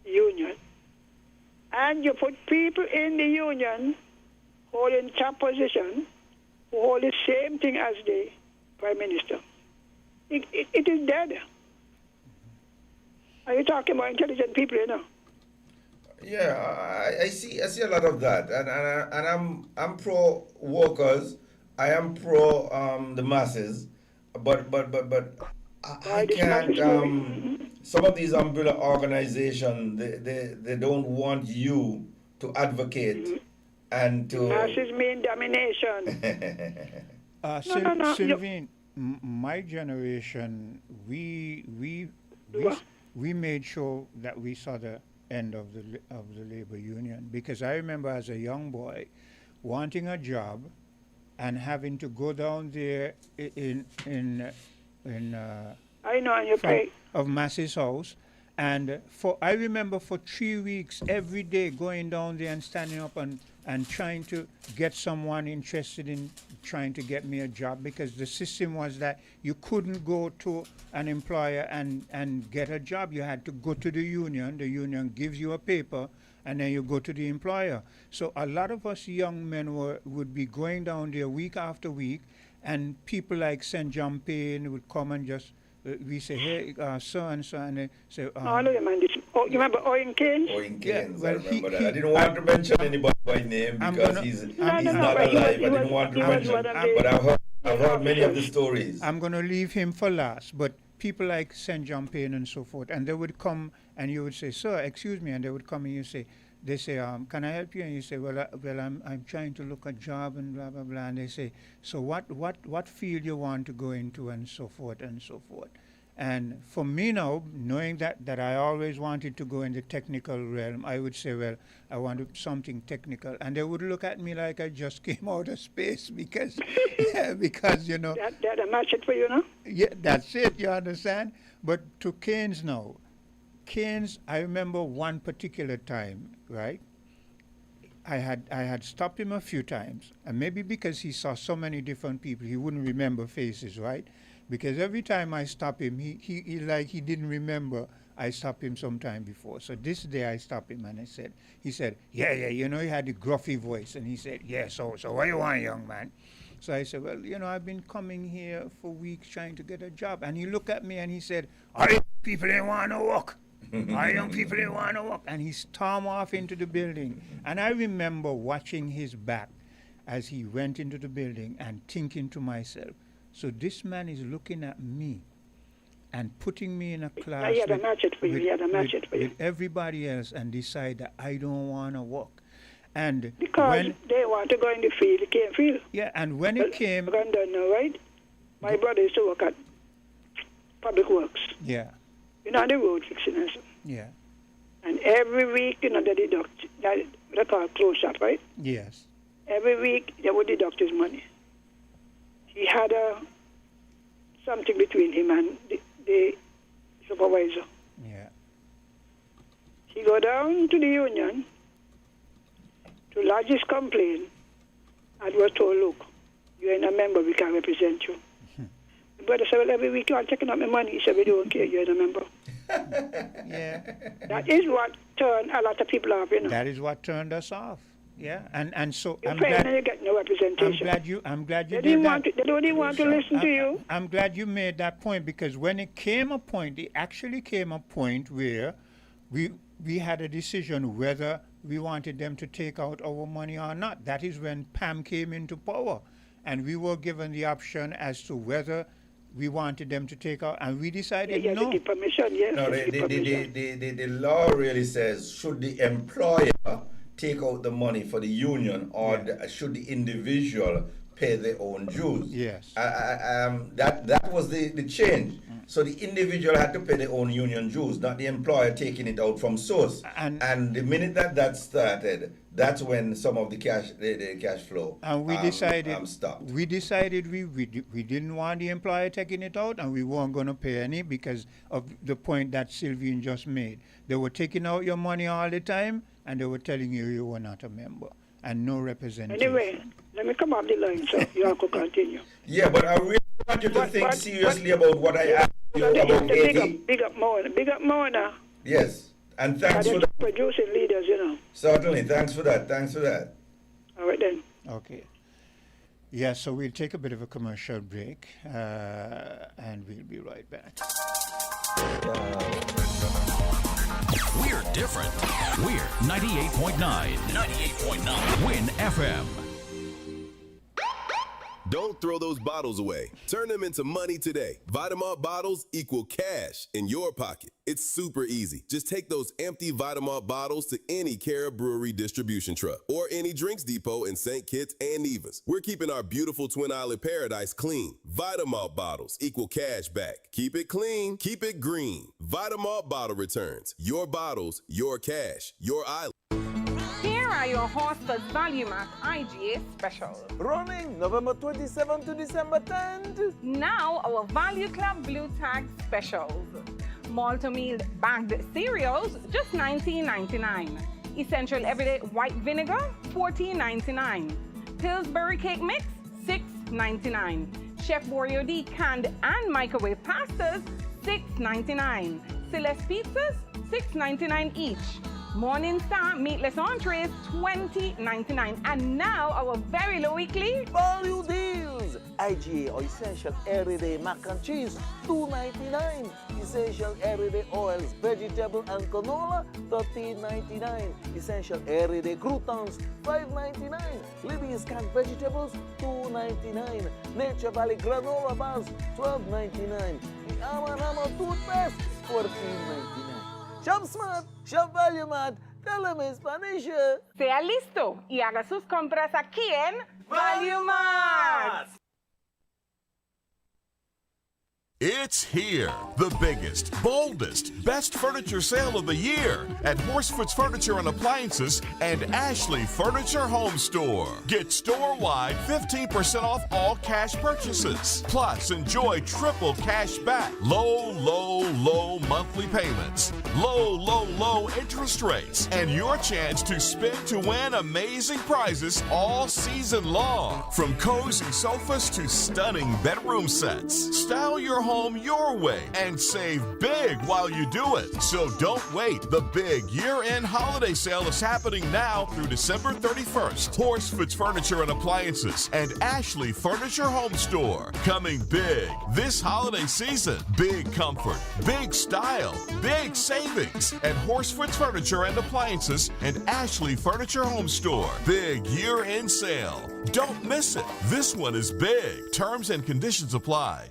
union, and you put people in the union holding top position who hold the same thing as the prime minister, it is dead. Are you talking about intelligent people, you know?
Yeah, I see a lot of that, and I'm pro workers. I am pro the masses, but I can't. Some of these umbrella organizations they don't want you to advocate and to.
Masses mean domination. No.
Sylvain, my generation, we made sure that we saw the end of the labor union, because I remember as a young boy wanting a job and having to go down there in
I know, and you pay
of Massey's house, and I remember for 3 weeks every day going down there and standing up and trying to get someone interested in trying to get me a job, because the system was that you couldn't go to an employer and get a job. You had to go to the union gives you a paper, and then you go to the employer. So a lot of us young men would be going down there week after week, and people like St. John Payne would come and just we say, hey, so and so, and they say,
you remember Owen Keynes?
Owen Keynes,
well,
I remember that. I didn't want to mention anybody by name because he's not alive. I didn't want to mention, but I've heard many of the stories.
I'm going to leave him for last, but people like St. John Payne and so forth, and they would come and you would say, sir, excuse me, and they would come and they say, can I help you? And you say, well, I'm trying to look a job and blah, blah, blah. And they say, so what field you want to go into, and so forth and so forth. And for me now, knowing that I always wanted to go in the technical realm, I would say, well, I wanted something technical. And they would look at me like I just came out of space because, you know.
That a match it for you, no?
Yeah, that's it, you understand? But to Keynes now, I remember one particular time, right? I had stopped him a few times, and maybe because he saw so many different people, he wouldn't remember faces, right? Because every time I stopped him, he didn't remember I stopped him sometime before. So this day I stopped him and he said, yeah, you know, he had the gruffy voice, and he said, yeah, so what you want, young man? So I said, well, you know, I've been coming here for weeks trying to get a job. And he looked at me and he said, all right, people ain't want to work. Our young people didn't want to work. And he stormed off into the building. And I remember watching his back as he went into the building and thinking to myself, so this man is looking at me and putting me in a class with everybody else and decide that I don't want to work. And
because they want to go in the field, the cane field.
Yeah, and when it came...
right? My brother used to work at Public Works.
Yeah.
You know, the road fixing and so.
Yeah.
And every week, you know, they deduct, they call close shop, right?
Yes.
Every week, they would deduct his money. He had a something between him and the supervisor.
Yeah.
He go down to the union to lodge his complaint and was told, look, you ain't a member, we can't represent you. The brother said, well, every week you are taking up my money. He said, we don't care, you ain't a member.
Yeah.
That is what turned a lot of people off, you know.
That is what turned us off. Yeah. And so
You're
I'm
paying
glad
and you get no representation.
I'm glad you
They
did
didn't
that.
want to, they don't even want to listen to you.
I'm glad you made that point, because when it actually came a point where we had a decision whether we wanted them to take out our money or not. That is when Pam came into power, and we were given the option as to whether we wanted them to take out, and we decided
Yeah,
no.
they give permission, yes.
No,
they give permission.
the law really says, should the employer take out the money for the union, or should the individual pay their own dues?
Yes.
That was the change. So the individual had to pay their own union dues, not the employer taking it out from source. And the minute that started, that's when some of the cash flow
And we decided
stopped.
we decided we didn't want the employer taking it out, and we weren't going to pay any because of the point that Sylvian just made. They were taking out your money all the time, and they were telling you you were not a member and no representation.
Anyway, let me come off the line, so you all could continue.
Yeah, but I really want you to think seriously about what I asked you about
Big up Mona.
Yes, and thanks for that.
Producing leaders, you know.
Certainly, thanks for that.
All right then.
Okay. Yeah, so we'll take a bit of a commercial break, and we'll be right back.
We're different. We're 98.9. 98.9. Win FM.
Don't throw those bottles away. Turn them into money today. Vitamalt bottles equal cash in your pocket. It's super easy. Just take those empty Vitamalt bottles to any Cara Brewery distribution truck or any drinks depot in St. Kitts and Nevis. We're keeping our beautiful Twin Island paradise clean. Vitamalt bottles equal cash back. Keep it clean. Keep it green. Vitamalt bottle returns. Your bottles, your cash, your island.
Here are your Horsters Value Mart IGA specials.
Running November 27th to December 10th.
Now our Value Club Blue Tag specials. Malt-o-meal bagged cereals, just $19.99. Essential Everyday White Vinegar, $14.99. Pillsbury Cake Mix, $6.99. Chef Boyardee canned and microwave pastas, $6.99. Celeste pizzas, $6.99 each. Morning Star meatless entrees, $20.99. And now our very low weekly
Value deals. IGA or Essential Everyday Mac and Cheese, $2.99. Essential Everyday Oils, Vegetable and Canola, $13.99. Essential Everyday Croutons, $5.99. Libby's Canned Vegetables, $2.99. Nature Valley Granola Bars, $12.99. The Amanama Toothpaste, $14.99. Shop Smart, Shop Value Mart, tell them in Spanish.
sea listo y haga sus compras aquí en Value Mart.
It's here. The biggest, boldest, best furniture sale of the year at Horsefoot's Furniture and Appliances and Ashley Furniture Home Store. Get store-wide 15% off all cash purchases. Plus, enjoy triple cash back. Low monthly payments. Low interest rates. And your chance to spin to win amazing prizes all season long. From cozy sofas to stunning bedroom sets. Style your home your way and save big while you do it. So don't wait. The big year-end holiday sale is happening now through December 31st. Horsefoot's Furniture and Appliances and Ashley Furniture Home Store. Coming big this holiday season. Big comfort, big style, big savings at Horsefoot's Furniture and Appliances and Ashley Furniture Home Store. Big year-end sale. Don't miss it. This one is big. Terms and conditions apply.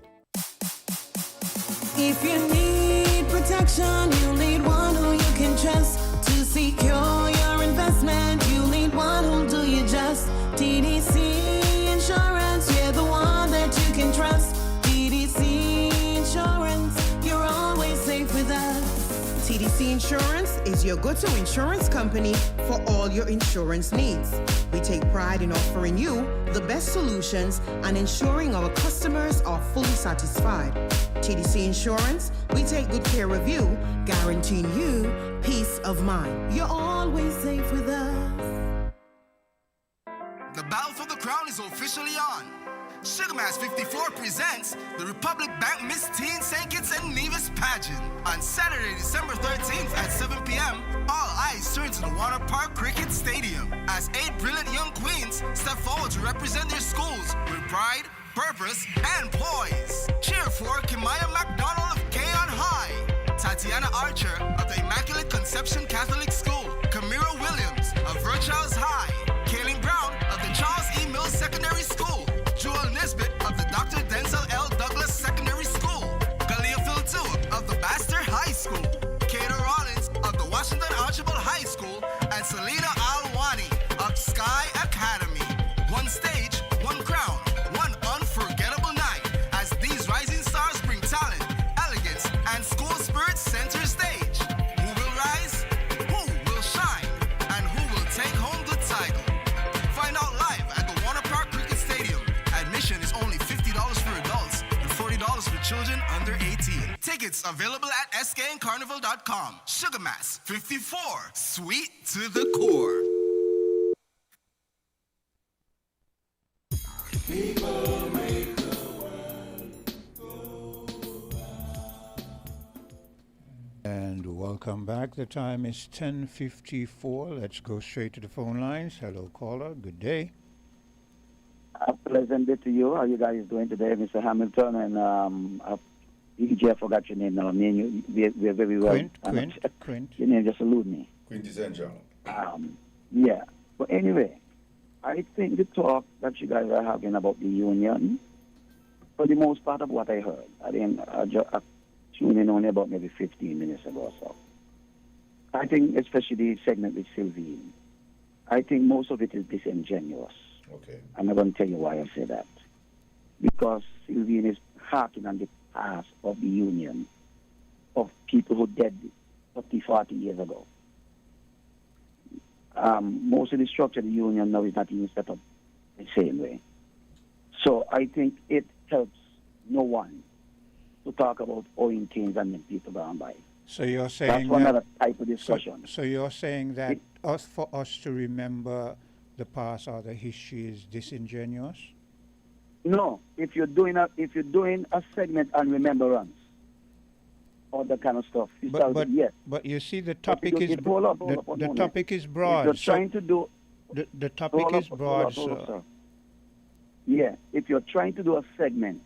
If you need protection, you need one who you can trust to secure your investment. You need one who'll do you just. TDC Insurance, you're the one that you can trust. TDC Insurance, you're always safe with us. TDC Insurance. Insurance is your go-to insurance company for all your insurance needs. We take pride in offering you the best solutions and ensuring our customers are fully satisfied. TDC Insurance, we take good care of you, guaranteeing you peace of mind. You're always safe with us.
The battle for the crown is officially on. Sugar Mass 54 presents the Republic Bank Miss Teen St. Kitts and Nevis pageant on Saturday, December 13th at 7 p.m. All eyes turn to the Warner Park Cricket Stadium as 8 brilliant young queens step forward to represent their schools with pride, purpose, and poise. Cheer for Kimaya McDonald of Keon High, Tatiana Archer of the Immaculate Conception Catholic School, Kamira Williams of Virchow's High, Kaylin Brown of the Charles E. Mills Secondary School, Joel Nisbet of the Dr. Denzel L. Douglas Secondary School, Galia Philtu of the Baxter High School, Kato Rollins of the Washington Archibald High School, and Selena Alwani of Sky Academy. One stage, one crown, one unforgettable night as these rising stars bring talent, elegance, and school spirit center stage. Who will rise? Who will shine? And who will take home the title? Find out live at the Warner Park Cricket Stadium. Admission is only $50 for adults and $40 for children under 18. Tickets available at skandcarnival.com. Sugar Mass 54, sweet to the core.
And welcome back. The time is 10:54. Let's go straight to the phone lines. Hello, caller. Good day.
A pleasant day to you. How you guys doing today, Mr. Hamilton? And DJ, I forgot your name now. Me and you, we're very well.
Quint.
Your name just eluded me.
Quintessential.
Yeah. But anyway, I think the talk that you guys are having about the union, for the most part of what I heard, I tuned in only about maybe 15 minutes ago or so. I think, especially the segment with Sylvine, I think most of it is disingenuous.
Okay.
I'm not going to tell you why I say that. Because Sylvine is harking on the past of the union, of people who died 30, 40 years ago. Most of the structure of the union now is not even set up the same way. So I think it helps no one to talk about owing things and then people gone by.
So you're saying
that's another type of discussion.
So you're saying that for us to remember the past or the history is disingenuous?
No, if you're doing a segment on remembrance, all that kind of stuff, yes.
But you see, the topic is
the
topic is broad.
If you're trying to do
the topic is broad, sir.
Yeah, if you're trying to do a segment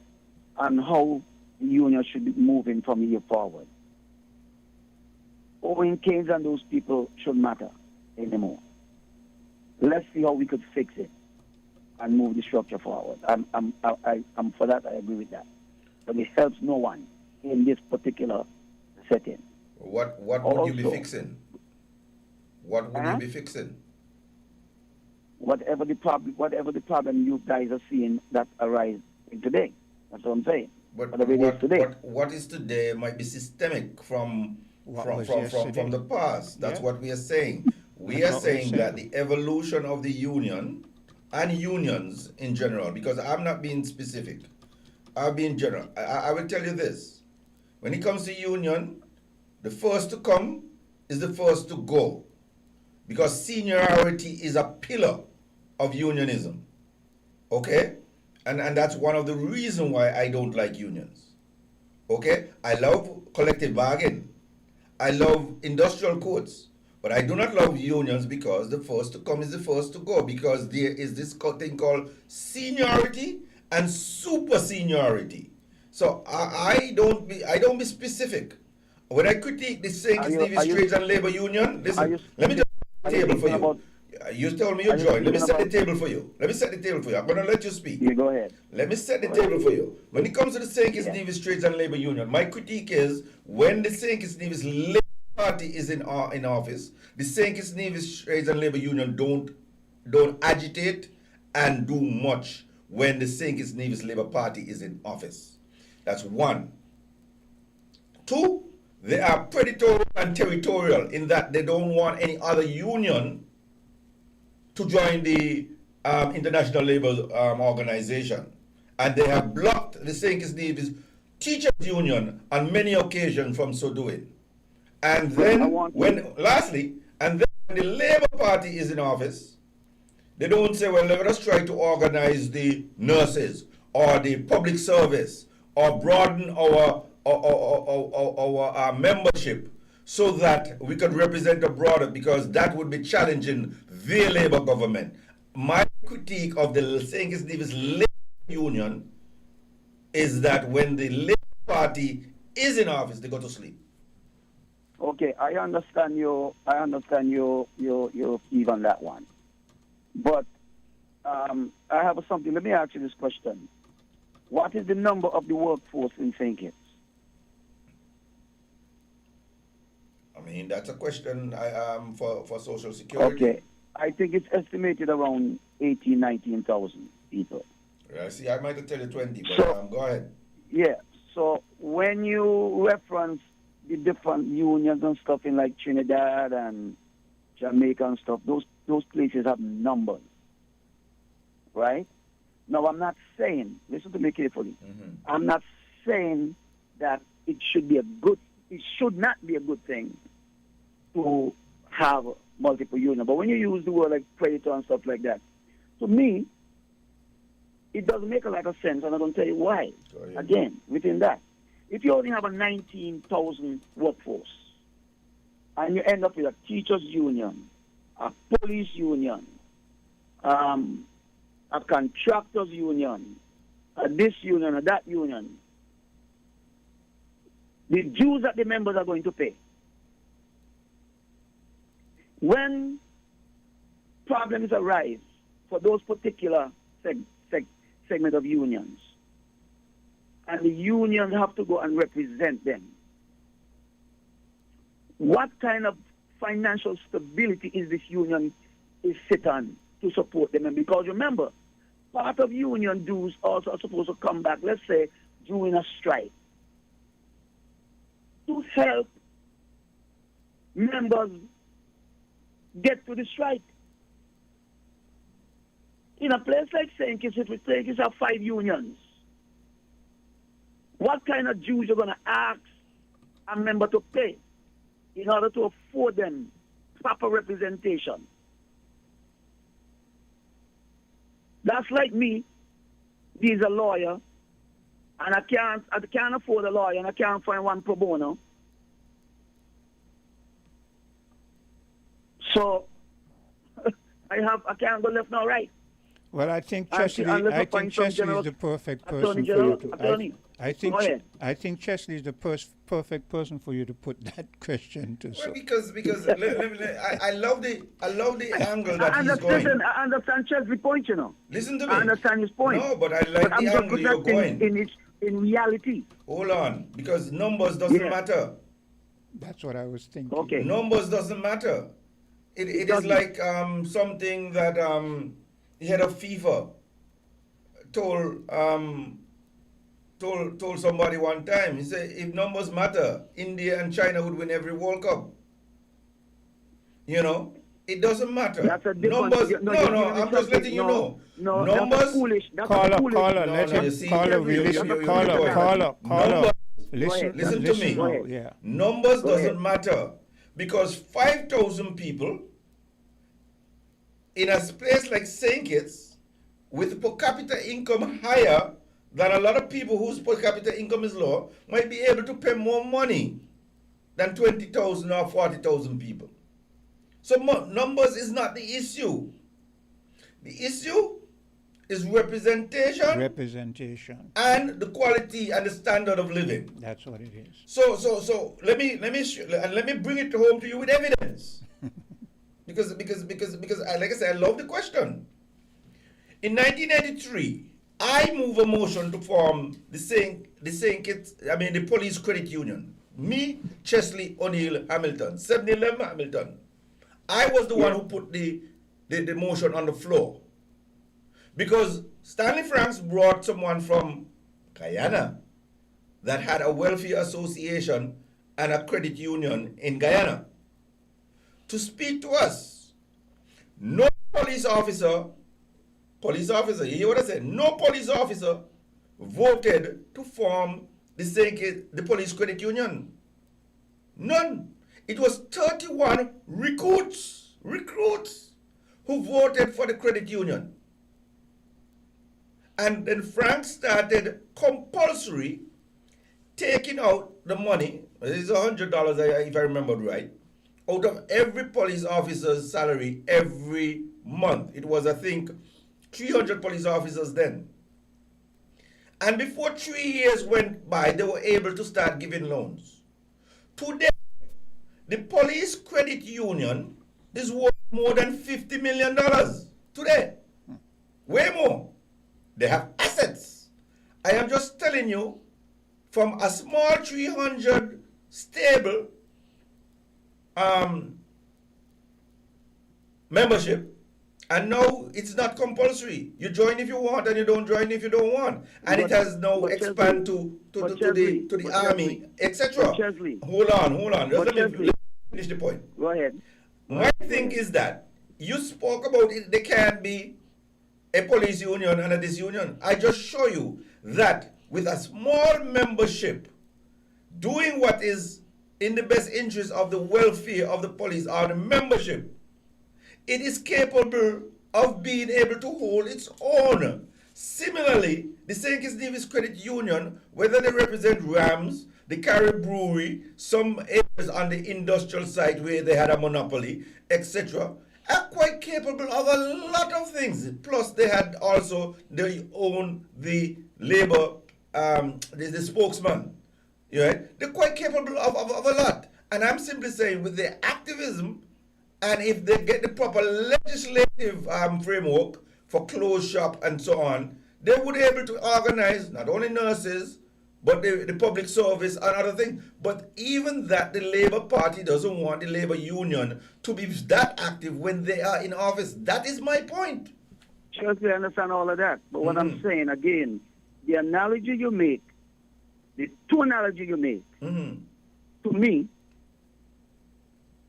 on how the union should be moving from here forward, Owen Keynes and those people should matter anymore. Let's see how we could fix it and move the structure forward. I'm for that. I agree with that. But it helps no one in this particular setting.
What would you be fixing? What would you be fixing?
Whatever the problem you guys are seeing that arise today. That's what I'm saying.
But
today.
What is today might be systemic from the past. That's what we are saying. We are saying that the evolution of the union and unions in general, because I'm not being specific, I'll be in general. I will tell you this. When it comes to union, the first to come is the first to go. Because seniority is a pillar of unionism. Okay? And that's one of the reasons why I don't like unions. Okay? I love collective bargain. I love industrial codes. But I do not love unions because the first to come is the first to go. Because there is this thing called seniority and super seniority. So I don't be specific. When I critique the St. Kitts Trades and Labor Union, listen, let me just set the table for you. You told me you joined. Let me set the table for you. I'm going to let you speak.
You go ahead.
Let me set the table for you. When it comes to the St. Kitts Nevis Trades and Labor Union, my critique is when the St. Kitts Nevis Labor Party is in office, the St. Kitts Nevis Trades and Labor Union don't agitate and do much when the St. Kitts Nevis Labor Party is in office. That's one. Two, they are predatory and territorial in that they don't want any other union to join the International Labour Organization. And they have blocked the St. Kitts Nevis Teachers Union on many occasions from so doing. And then, lastly, when the Labour Party is in office, they don't say, well, let us try to organize the nurses or the public service or broaden our membership so that we could represent a broader, because that would be challenging their Labour government. My critique of the St. Kitts Nevis Labour Union is that when the Labour Party is in office, they go to sleep.
Okay, I understand your view on that one. But I have something. Let me ask you this question. What is the number of the workforce in St. Kitts?
I mean, that's a question for Social Security.
Okay, I think it's estimated around 18,000, 19,000 people.
See, I might tell you 20, but go ahead.
Yeah, so when you reference the different unions and stuff in like Trinidad and Jamaica and stuff, those places have numbers, right? Now, I'm not saying, listen to me carefully, I'm not saying that it should not be a good thing to have multiple unions. But when you use the word like predator and stuff like that, to me, it doesn't make a lot of sense, and I'm going to tell you why. Again, within that, if you only have a 19,000 workforce, and you end up with a teachers union, a police union, a contractors union, a this union, a that union, the dues that the members are going to pay. When problems arise for those particular segment of unions, and the unions have to go and represent them, what kind of financial stability is this union is sit on to support them? And because remember, part of union dues also are supposed to come back, let's say, during a strike, to help members get to the strike. In a place like St. Kitts, if St. Kitts have 5 unions, what kind of dues you're going to ask a member to pay in order to afford them proper representation? That's like me, he's a lawyer, and I can't afford a lawyer, and I can't find one pro bono. So I can't go left nor right.
Well, I think Chesley is the perfect person for you to. I think Chesley is the perfect person for you to put that question to.
Well, because I love the angle that he's going.
Listen, I understand Chesley's point, you know.
Listen to me.
I understand his point.
No, but I like the angle you're going.
In reality.
Hold on, because numbers doesn't matter.
That's what I was thinking.
Okay.
Numbers doesn't matter. It is like something that the head of FIFA told somebody one time. He said, if numbers matter, India and China would win every World Cup. You know, it doesn't matter.
That's a
numbers. No, I'm just letting you know.
No,
numbers.
That's foolish.
Caller, let him. Caller.
Listen to me.
Yeah.
Numbers doesn't matter, because 5,000 people in a place like St. Kitts with per capita income higher than a lot of people whose per capita income is low might be able to pay more money than 20,000 or 40,000 people. So numbers is not the issue. The issue is representation.
Representation.
And the quality and the standard of living.
That's what it is.
So let me bring it home to you with evidence. because like I said, I love the question. In 1983, I moved a motion to form the Police Credit Union. Me, Chesley, O'Neill, Hamilton, 711 Hamilton. I was the one who put the motion on the floor. Because Stanley Franks brought someone from Guyana that had a welfare association and a credit union in Guyana to speak to us. No police officer, you hear what I said? No police officer voted to form the police credit union. None. It was 31 recruits who voted for the credit union. And then Frank started compulsory taking out the money, it's $100 if I remember right, out of every police officer's salary every month. It was, I think, 300 police officers then. And before 3 years went by, they were able to start giving loans. Today, the police credit union is worth more than $50 million today. Way more. They have assets. I am just telling you, from a small 300 stable membership, and now it's not compulsory. You join if you want, and you don't join if you don't want. And it has now expanded to the army, etc. Hold on. Just let me finish the point.
Go ahead.
My thing is that you spoke about it. There can't be a police union and a disunion. I just show you that with a small membership, doing what is in the best interest of the welfare of the police or the membership, it is capable of being able to hold its own. Similarly, the St. Kitts Nevis Credit Union, whether they represent Rams, the Carib Brewery, some areas on the industrial site where they had a monopoly, etc., are quite capable of a lot of things. Plus, they had also, they own the labor, the spokesman. Right? They're quite capable of a lot. And I'm simply saying, with their activism, and if they get the proper legislative framework for closed shop and so on, they would be able to organize not only nurses, but the public service and other things. But even that, the Labour Party doesn't want the Labour Union to be that active when they are in office. That is my point.
Chelsea, I understand all of that. But what I'm saying, again, the analogy you make, the two analogies you make, to me,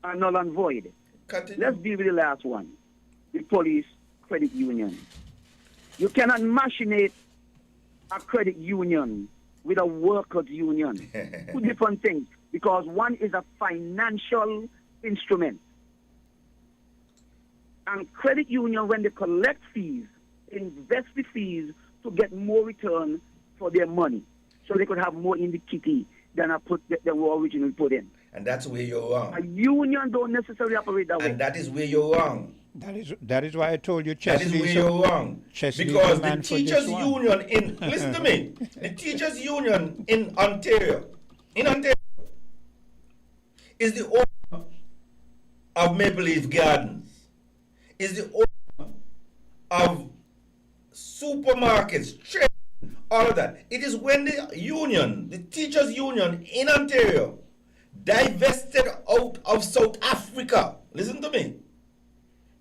are null and void.
Continue.
Let's deal with the last one, the police credit union. You cannot machinate a credit union with a workers' union. Two different things, because one is a financial instrument. And credit union, when they collect fees, invest the fees to get more return for their money, so they could have more in the kitty than they were originally put in.
And that's where you're wrong.
A union don't necessarily operate that way.
And that is where you're wrong.
That is why I told you Chesley.
That is where you're wrong. Because the teachers' union in, listen to me, the teachers' union in Ontario, is the owner of Maple Leaf Gardens, is the owner of supermarkets, trade, all of that. It is when the union, the teachers' union in Ontario, divested out of South Africa. Listen to me.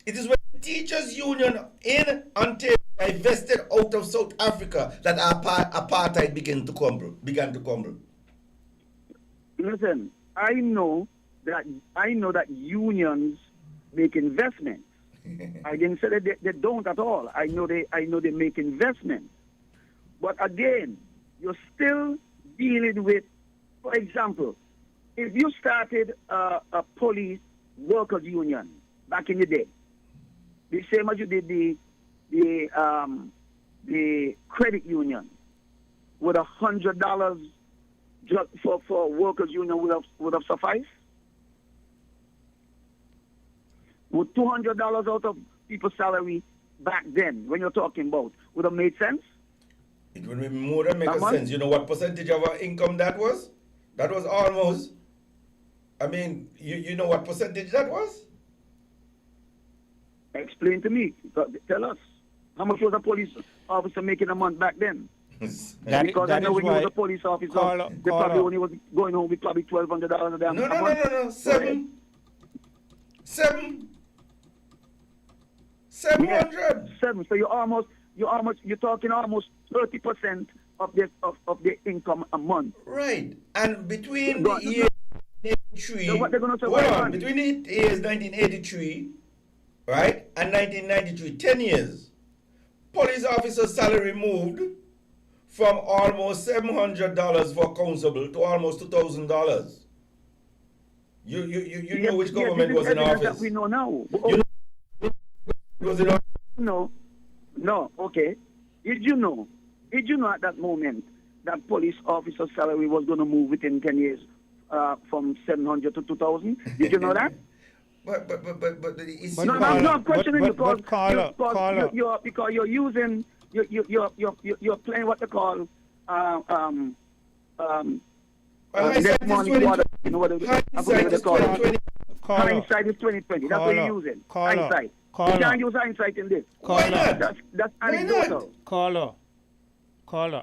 It is when the teachers' union in Ontario divested out of South Africa that apartheid began to crumble.
Listen, I know that unions make investments. I didn't say that they don't at all. I know they make investments. But again, you're still dealing with, for example, if you started a police workers union back in the day, the same as you did the credit union, would $100 for workers union would have sufficed? Would $200 out of people's salary back then, when you're talking about, would have made sense?
It would be more than make sense. You know what percentage of our income that was? That was almost, I mean, you know what percentage that was?
Explain to me. Tell us. How much was a police officer making a month back then? Because I know when you was a police officer, they probably only was going home with probably $1,200 a day.
No. $700.
Seven. So you're talking almost 30% of their income a month.
Right. And between the year 1983.
So what they're gonna say?
Hold on. Between the years 1983, right, and 1993, 10 years. Police officer salary moved from almost $700 for constable to almost $2,000. You know which government was in office?
That we know now.
You know was in office?
No, okay. Did you know at that moment that police officer salary was going to move within 10 years from 700 to 2,000? Did you know that?
But it's
No, I'm questioning you because
Caller.
because you're using you're playing what they call
hindsight is 2020.
Hindsight is 2020. That's what you're using. Hindsight. You can't use hindsight in this.
Why not?
That's anecdotal.
Caller,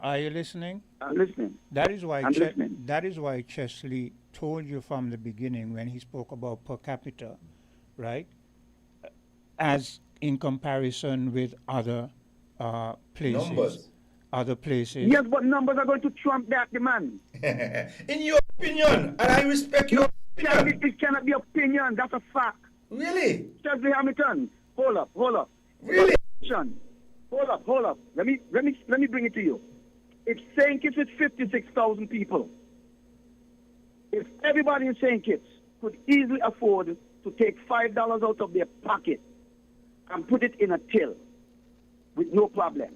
are you listening?
I'm listening.
That is why
I'm listening.
that is why Chesley told you from the beginning when he spoke about per capita, right? As in comparison with other places.
Numbers.
Other places.
Yes, but numbers are going to trump that demand.
In your opinion, and I respect your opinion.
It cannot be opinion. That's a fact.
Really?
Chesley Hamilton, hold up.
Really?
Hold up. Let me bring it to you. If St. Kitts is 56,000 people, if everybody in St. Kitts could easily afford to take $5 out of their pocket and put it in a till with no problem,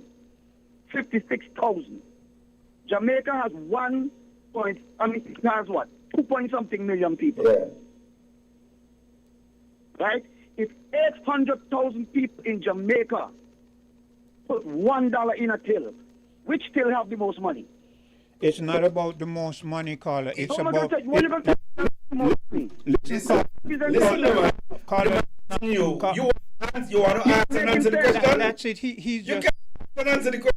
56,000. Jamaica has 2 point something million people.
Yeah.
Right? If 800,000 people in Jamaica put $1 in a till, which till have the most money?
It's not about the most money, caller. It's about.
Listen,
Caller.
you want to answer the question?
That's it. He's
You
just.
can't answer the question.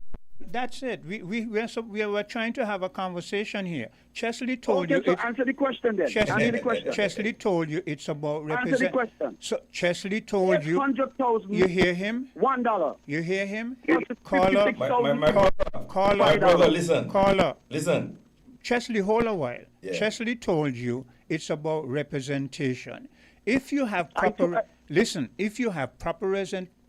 That's it. We're trying to have a conversation here. Chesley told
Okay,
you.
so answer the question then. Answer the question.
Chesley told you it's about
Answer the question.
So Chesley told you.
800,000.
You hear him?
$1.
You hear him?
Yes,
Caller.
My brother, listen.
Caller.
Listen.
Chesley, hold a while.
Yeah.
Chesley told you it's about representation. If you have proper if you have proper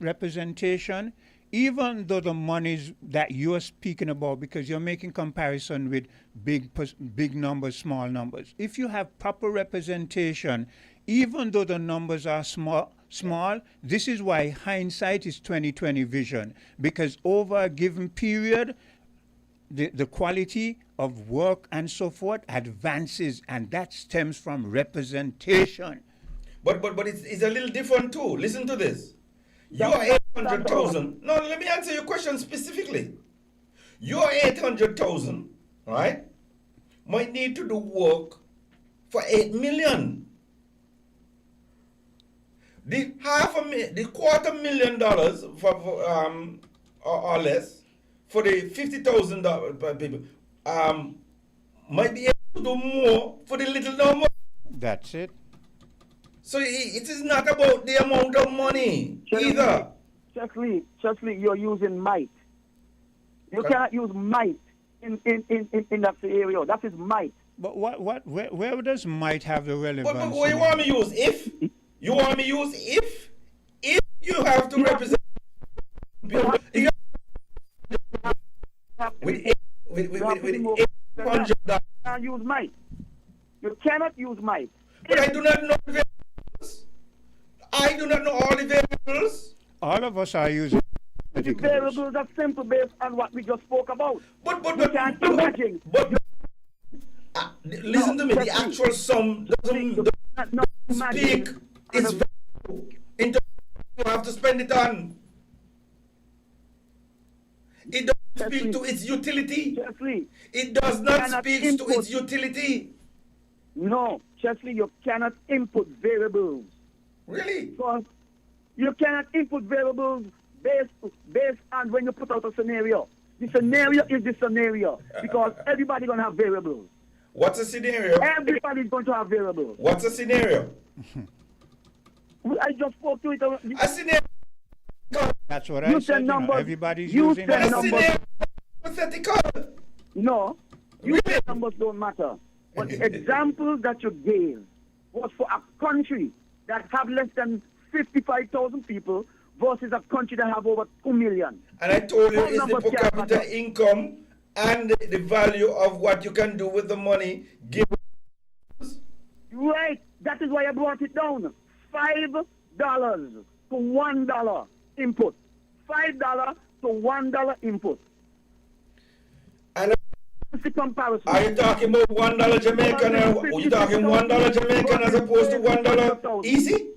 representation, even though the monies that you are speaking about, because you're making comparison with big numbers, small numbers. If you have proper representation, even though the numbers are small, this is why hindsight is 20/20 vision, because over a given period, the quality of work and so forth advances, and that stems from representation.
But it's a little different too. Listen to this. You are 800,000. No, let me answer your question specifically. Your 800,000, right, might need to do work for 8 million. The $250,000 for or less for the $50,000 people might be able to do more for the little number.
That's it.
So it is not about the amount of money either.
Chesley, you're using might. You cannot use might in that scenario. That is might.
But where does might have the relevance?
But what you want me to use? If you want me to use if you have to represent people, if you have with $800.
You can't use might. You cannot use might.
But I do not know the variables. I do not know all the variables.
All of us are using
The variables are simple based on what we just spoke about.
But
you can't imagine.
Listen to me. The actual sum doesn't speak its value into you have to spend it on. It doesn't speak to its utility. It does not speak to its utility.
No, Chesley, you cannot input variables.
Really?
Because you cannot input variables based on when you put out a scenario. The scenario is the scenario because everybody's going to have variables.
What's a scenario?
Everybody's going to have variables.
What's a scenario?
I just spoke to it.
A scenario.
That's what I said. Everybody's using
numbers.
Hypothetical.
No. You said numbers don't matter. But the example that you gave was for a country that have less than 55,000 people versus a country that have over 2 million.
And I told you
Those
it's the
numbers
per
can't
capita
matter.
income and the value of what you can do with the money given.
Right. That is why I brought it down. $5 to $1 input. $5 to $1 input.
And
That's the comparison.
are you talking about $1 Jamaican or are you talking $1 Jamaican as opposed to $1 easy?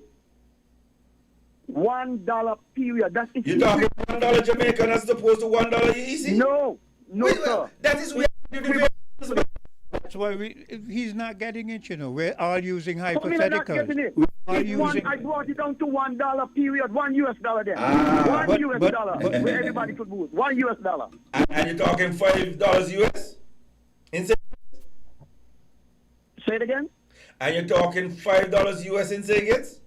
$1 period. That's it.
You're talking $1 Jamaican as opposed to $1 easy?
No, sir.
That is where you do the
That's why he's not getting it, you know. We're all using
Not getting
hypotheticals.
it.
We're all
It's one,
using...
I brought it down to $1 period, $1 US then.
Ah.
$1 US dollar, where everybody could move. $1 US.
And you're talking $5 US? In
Say it again.
And you're talking $5 US in Ziggets?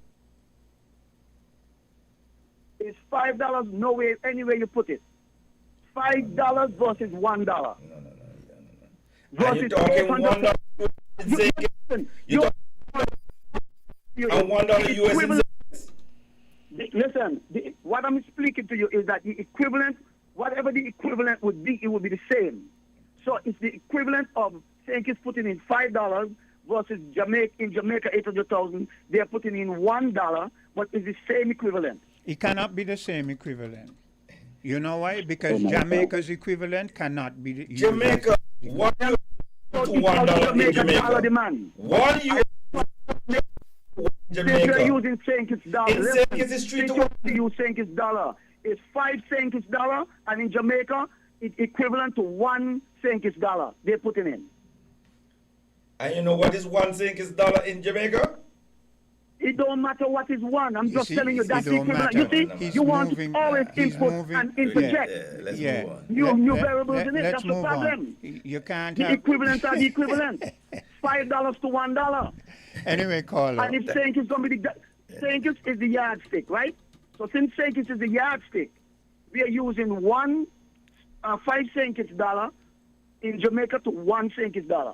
It's $5 no way, anywhere you put it. $5 versus $1.
No. And you're talking $1 in Ziggets? You're talking $1 US in Ziggets?
Listen, what I'm speaking to you is that the equivalent, whatever the equivalent would be, it would be the same. So it's the equivalent of St. Kitts putting in $5 versus in Jamaica 800,000. They're putting in $1, but it's the same equivalent.
It cannot be the same equivalent. You know why? Because Jamaica's equivalent cannot be the
Jamaica, $1 to $1 in Jamaica.
Demand.
$1 US Jamaica.
They're using St. Kitts dollar.
In St. Kitts it's 3 to 1.
They use St. Kitts dollar. It's 5 St. Kitts dollar, and in Jamaica, it's equivalent to 1 St. Kitts dollar they're putting in.
And you know what is 1 St. Kitts dollar in Jamaica?
It don't matter what is one. I'm just telling you that's
it
the
don't
equivalent.
matter.
You see,
He's
you want
moving,
to always
he's
input
moving.
and interject.
Let's
Yeah.
move on.
New variables in it.
Let's
That's the
move
problem.
on. You can't
The
have...
equivalents are the equivalent. $5 to $1.
Anyway, caller.
And if St. Kitts going to be St. Kitts is the yardstick, right? So since St. Kitts is the yardstick, we are using 5 St. Kitts dollar in Jamaica to 1 St. Kitts dollar,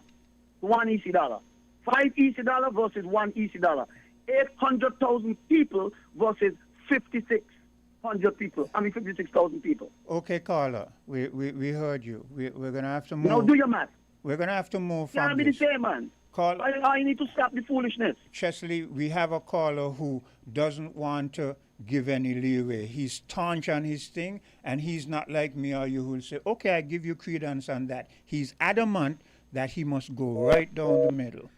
1 EC dollar. 5 EC dollar versus 1 EC dollar. 800,000 people versus 56,000 people.
Okay, caller. We heard you. We're going to have to move.
Now do your math.
We're going to have to move
Can't
from
be the
this.
same, man.
Call,
I need to stop the foolishness.
Chesley, we have a caller who doesn't want to give any leeway. He's staunch on his thing, and he's not like me or you who will say, okay, I give you credence on that. He's adamant that he must go right down the middle.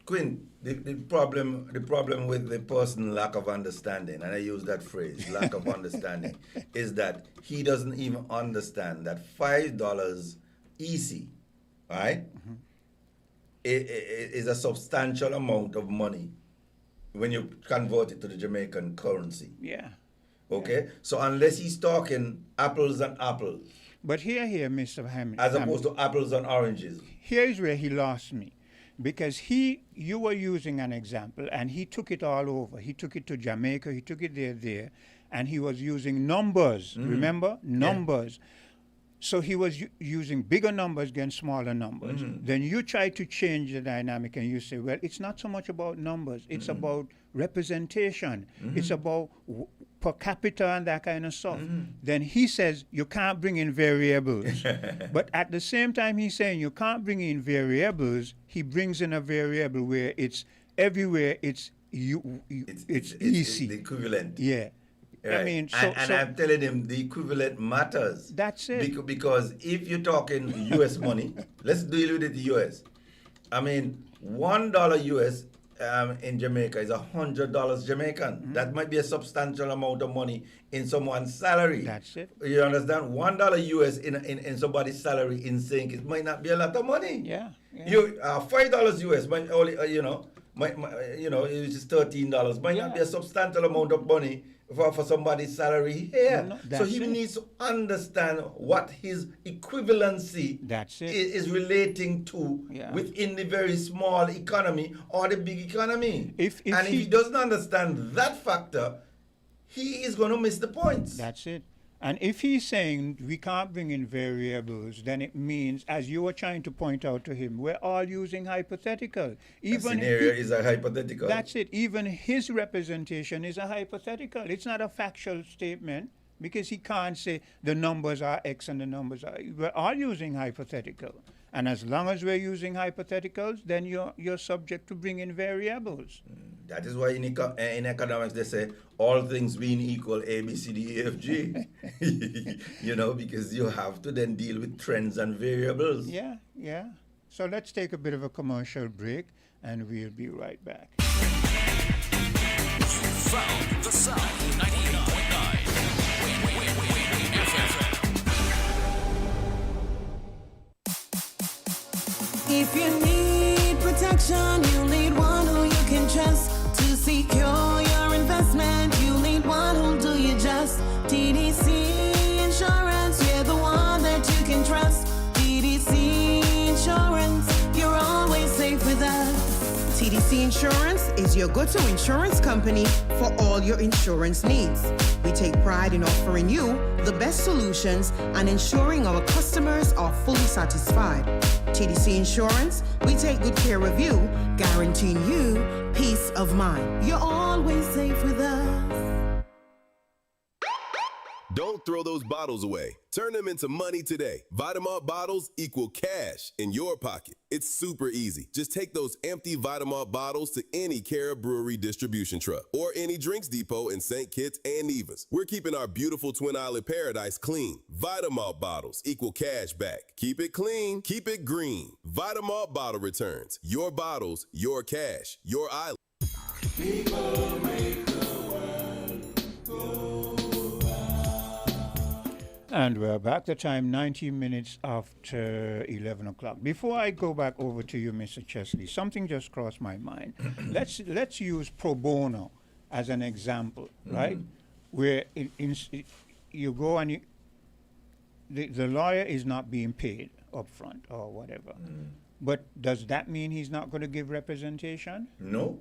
Quinn, the problem with the person lack of understanding, and I use that phrase, lack of understanding, is that he doesn't even understand that $5 easy, right? Mm-hmm. It is a substantial amount of money when you convert it to the Jamaican currency.
Yeah.
Okay? So unless he's talking apples and apples.
But here, Mr. Hamilton.
As opposed to apples and oranges.
Here is where he lost me. Because you were using an example, and he took it all over. He took it to Jamaica, he took it there, and he was using numbers, remember? Numbers. Yeah. So he was using bigger numbers against smaller numbers. Then you try to change the dynamic and you say, well, it's not so much about numbers. It's about representation. It's about per capita and that kind of stuff. Then he says you can't bring in variables. But at the same time he's saying you can't bring in variables, he brings in a variable where it's everywhere, it's easy.
The equivalent.
Yeah.
Right.
I mean,
and I'm telling him the equivalent matters.
That's it.
Because if you're talking U.S. money, let's deal with it U.S. I mean, $1 U.S. In Jamaica is $100 Jamaican. That might be a substantial amount of money in someone's salary.
That's it.
You understand? $1 U.S. in somebody's salary in St. Kitts might not be a lot of money.
Yeah.
You $5 U.S. might only it's just $13. Might not be a substantial amount of money for somebody's salary here. So he needs to understand what his equivalency is relating to within the very small economy or the big economy. If he doesn't understand that factor, he is going to miss the points.
That's it. And if he's saying we can't bring in variables, then it means, as you were trying to point out to him, we're all using hypothetical.
A scenario is a hypothetical.
That's it. Even his representation is a hypothetical. It's not a factual statement because he can't say the numbers are X and the numbers are. We're all using hypothetical. And as long as we're using hypotheticals, then you're subject to bring in variables.
That is why in economics they say all things being equal, A, B, C, D, E, F, G. You know, because you have to then deal with trends and variables.
Yeah, yeah. So let's take a bit of a commercial break and we'll be right back.
Found the sound 99.9.
If you need protection, you need one who you can trust. To secure your investment, you need one who'll do you just. TDC Insurance, you're the one that you can trust. TDC Insurance, you're always safe with us. TDC Insurance is your go-to insurance company for all your insurance needs. We take pride in offering you the best solutions and ensuring our customers are fully satisfied. TDC Insurance, we take good care of you, guaranteeing you peace of mind. You're always safe with us.
Don't throw those bottles away. Turn them into money today. Vitamalt bottles equal cash in your pocket. It's super easy. Just take those empty Vitamalt bottles to any Cara Brewery distribution truck or any drinks depot in St. Kitts and Nevis. We're keeping our beautiful Twin Island paradise clean. Vitamalt bottles equal cash back. Keep it clean, keep it green. Vitamalt bottle returns. Your bottles, your cash, your island.
People make the world go round. And we're back. The time 90 minutes after 11 o'clock. Before I go back over to you, Mr. Chesley, something just crossed my mind. Let's use pro bono as an example, right? Where you go and the lawyer is not being paid up front or whatever. But does that mean he's not going to give representation?
No.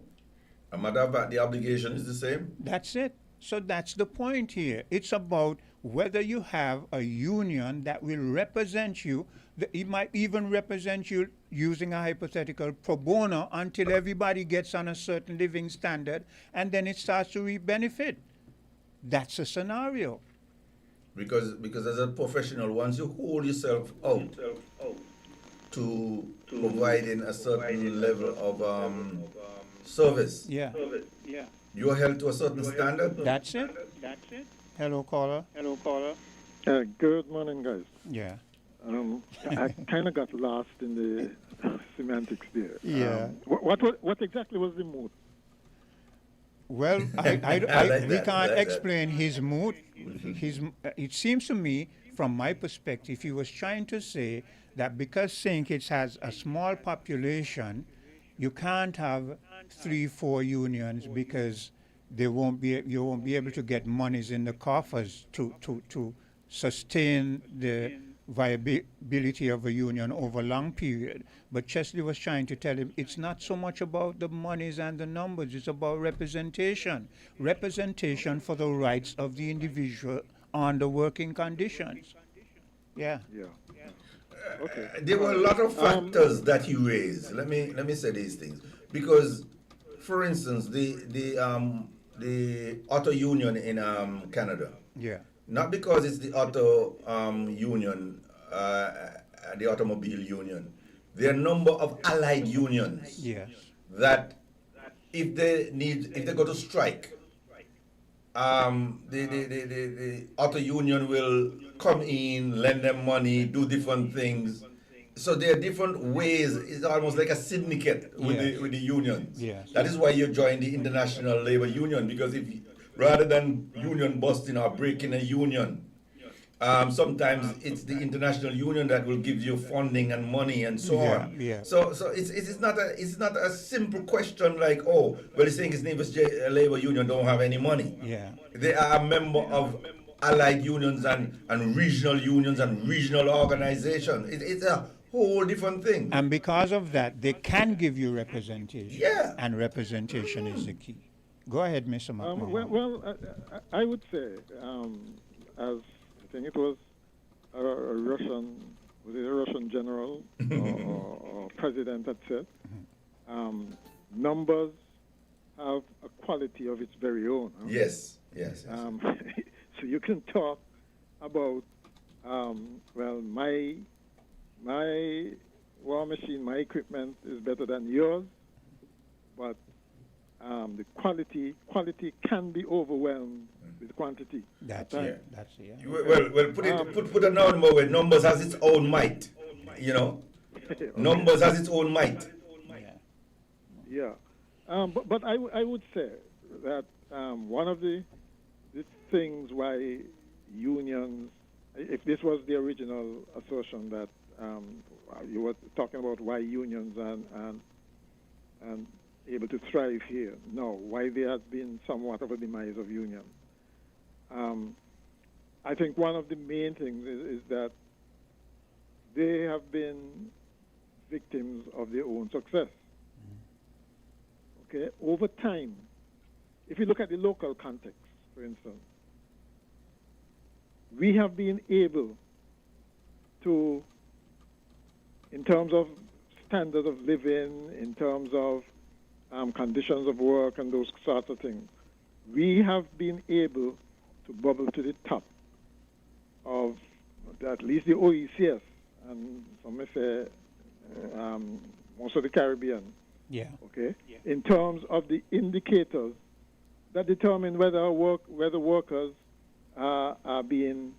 A matter of fact, the obligation is the same.
That's it. So that's the point here. It's about whether you have a union that will represent you. It might even represent you using a hypothetical pro bono until everybody gets on a certain living standard, and then it starts to reap benefit. That's a scenario.
Because as a professional, once you hold yourself out to providing a certain level of service, you are held to a certain standard.
That's it. Hello, caller.
Good morning, guys.
Yeah.
I kind of got lost in the semantics there.
Yeah.
What exactly was the mood?
Well, we can't explain his mood. It seems to me, from my perspective, he was trying to say that because St. Kitts has a small population, you can't have 3-4 unions because you won't be able to get monies in the coffers to sustain the viability of a union over a long period. But Chesley was trying to tell him it's not so much about the monies and the numbers, it's about representation for the rights of the individual under working conditions. Yeah.
Okay.
There were a lot of factors that he raised. Let me say these things, because, for instance, the auto union in Canada.
Yeah.
Not because it's the auto union, the automobile union. There are a number of allied unions.
Yes.
That if they go to strike, the auto union will come in, lend them money, do different things. So there are different ways. It's almost like a syndicate with the unions.
Yes.
That is why you join the International Labor Union, because rather than union busting or breaking a union, sometimes it's the international union that will give you funding and money and so on.
Yeah.
So it's not a simple question like, oh, well, the St. Kitts Labor Union don't have any money.
Yeah.
They are a member of allied unions and regional unions and regional organizations. It's a whole different thing.
And because of that, they can give you representation.
Yeah.
And representation is the key. Go ahead, Mr. McMahon.
I would say, as think it was a Russian, was it a Russian general or president that said, numbers have a quality of its very own. Huh?
Yes.
So you can talk about, well, my war machine, my equipment is better than yours, but the quality can be overwhelmed with quantity.
That's
Yeah.
it. That's it. Yeah.
Well, put a number where numbers has its own might. You know,
Okay.
numbers has its own might.
Yeah. But I would say that one of the things why unions, if this was the original assertion that you were talking about why unions and able to thrive here, no, why there has been somewhat of a demise of unions. I think one of the main things is that they have been victims of their own success. Okay, over time, if you look at the local context, for instance, we have been able to, in terms of standard of living, in terms of conditions of work and those sorts of things, we have been able to bubble to the top of at least the OECS and some may say most of the Caribbean.
Yeah.
Okay. Yeah. In terms of the indicators that determine whether workers are being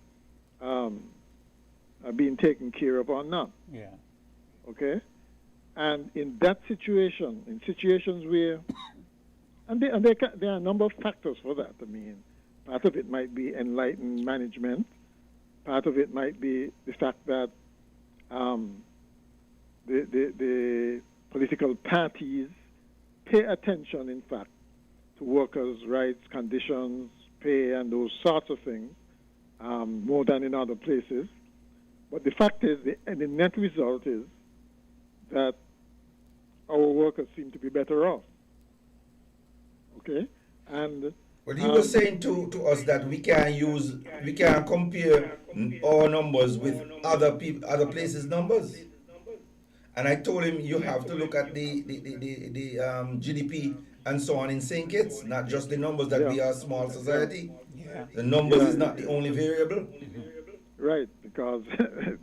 taken care of or not.
Yeah.
Okay. And in that situation, in situations where, there are a number of factors for that. I mean, part of it might be enlightened management. Part of it might be the fact that the political parties pay attention, in fact, to workers' rights, conditions, pay, and those sorts of things, more than in other places. But the fact is, the net result is that our workers seem to be better off. Okay? And
Well, he was saying to us that we can compare our numbers with other places' numbers. And I told him you have to look at the GDP and so on in St. Kitts, not just the numbers that we are a small society.
Yeah.
The numbers is not the only variable.
Right, because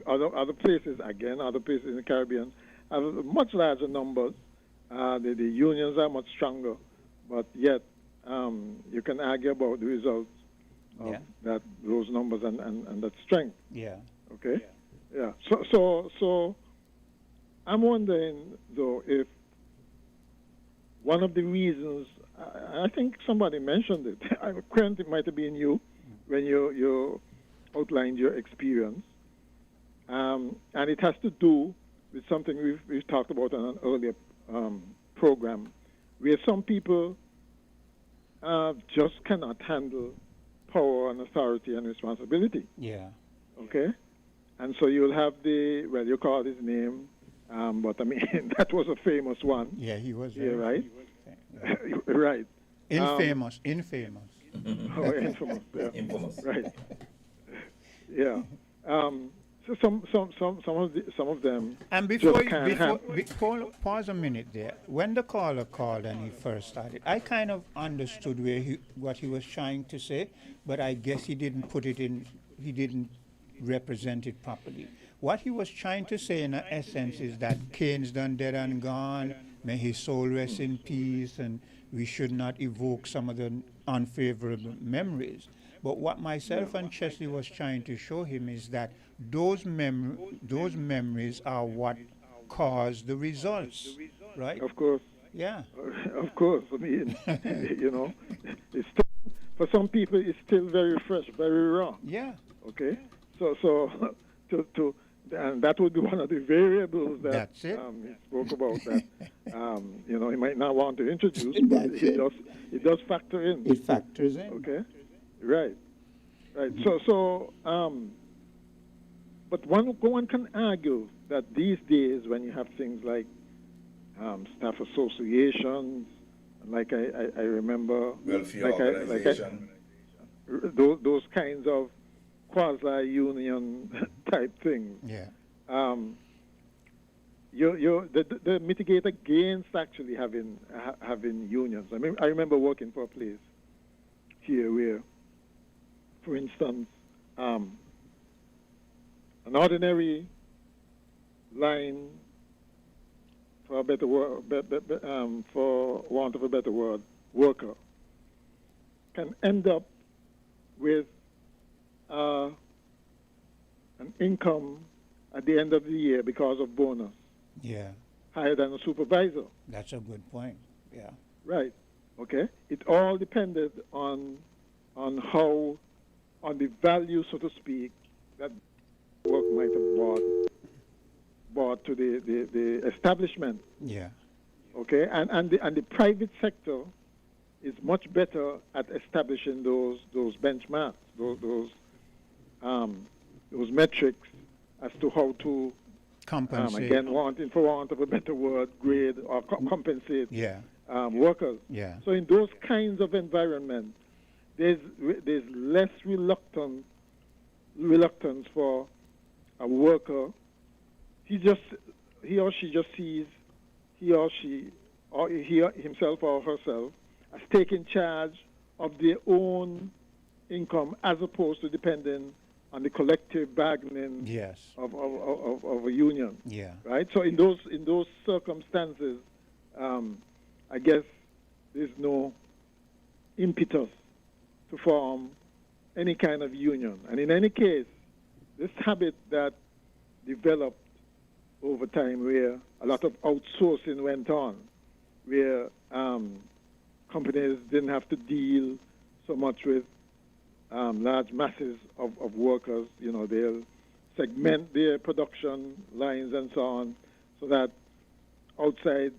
other places, other places in the Caribbean have much larger numbers. The unions are much stronger, but yet you can argue about the results of those numbers and that strength.
Yeah.
Okay. Yeah. So I'm wondering though if one of the reasons, I think somebody mentioned it. Currently, it might have been you when you outlined your experience, and it has to do with something we've talked about on an earlier program, where some people just cannot handle power and authority and responsibility.
Yeah.
Okay? And so you'll have you called his name, but I mean, that was a famous one.
Yeah, he was.
Yeah, right? Right.
Infamous.
Oh, infamous. Yeah.
Infamous.
Right. Yeah. So some of them.
And pause a minute there. When the caller called and he first started, I kind of understood what he was trying to say, but I guess he didn't put it in. He didn't represent it properly. What he was trying to say, in essence, is that Cain's done dead and gone. May his soul rest in peace, and we should not evoke some of the unfavorable memories. But what myself and Chesley was trying to show him is that those memories are what cause the results, right?
Of course.
Yeah.
Of course. I mean, it's still, for some people, it's still very fresh, very raw.
Yeah.
Okay. So and that would be one of the variables that
That's it.
He spoke about that. He might not want to introduce, but it does factor in.
It factors in.
Okay. Right. So but one can argue that these days, when you have things like staff associations, like I remember,
welfare organization,
those kinds of quasi-union type thing.
Yeah.
The mitigate against actually having unions. I mean, I remember working for a place here where, for instance, an ordinary line, for a better word, for want of a better word, worker can end up with an income at the end of the year because of bonus
Yeah.
higher than a supervisor.
That's a good point. Yeah.
Right. Okay. It all depended on the value, so to speak, that work might have brought to the establishment.
Yeah.
Okay. And the private sector is much better at establishing those benchmarks, those metrics as to how to
Compensate.
again, for want of a better word, grade or compensate
Yeah.
workers.
Yeah.
So in those kinds of environments, there's less reluctance for a worker. He or she just sees he or himself or herself as taking charge of their own income as opposed to depending on the collective bargaining
Yes.
of a union.
Yeah.
Right? So in those circumstances, I guess there's no impetus to form any kind of union. And in any case, this habit that developed over time where a lot of outsourcing went on, where companies didn't have to deal so much with large masses of workers, they'll segment their production lines and so on so that outside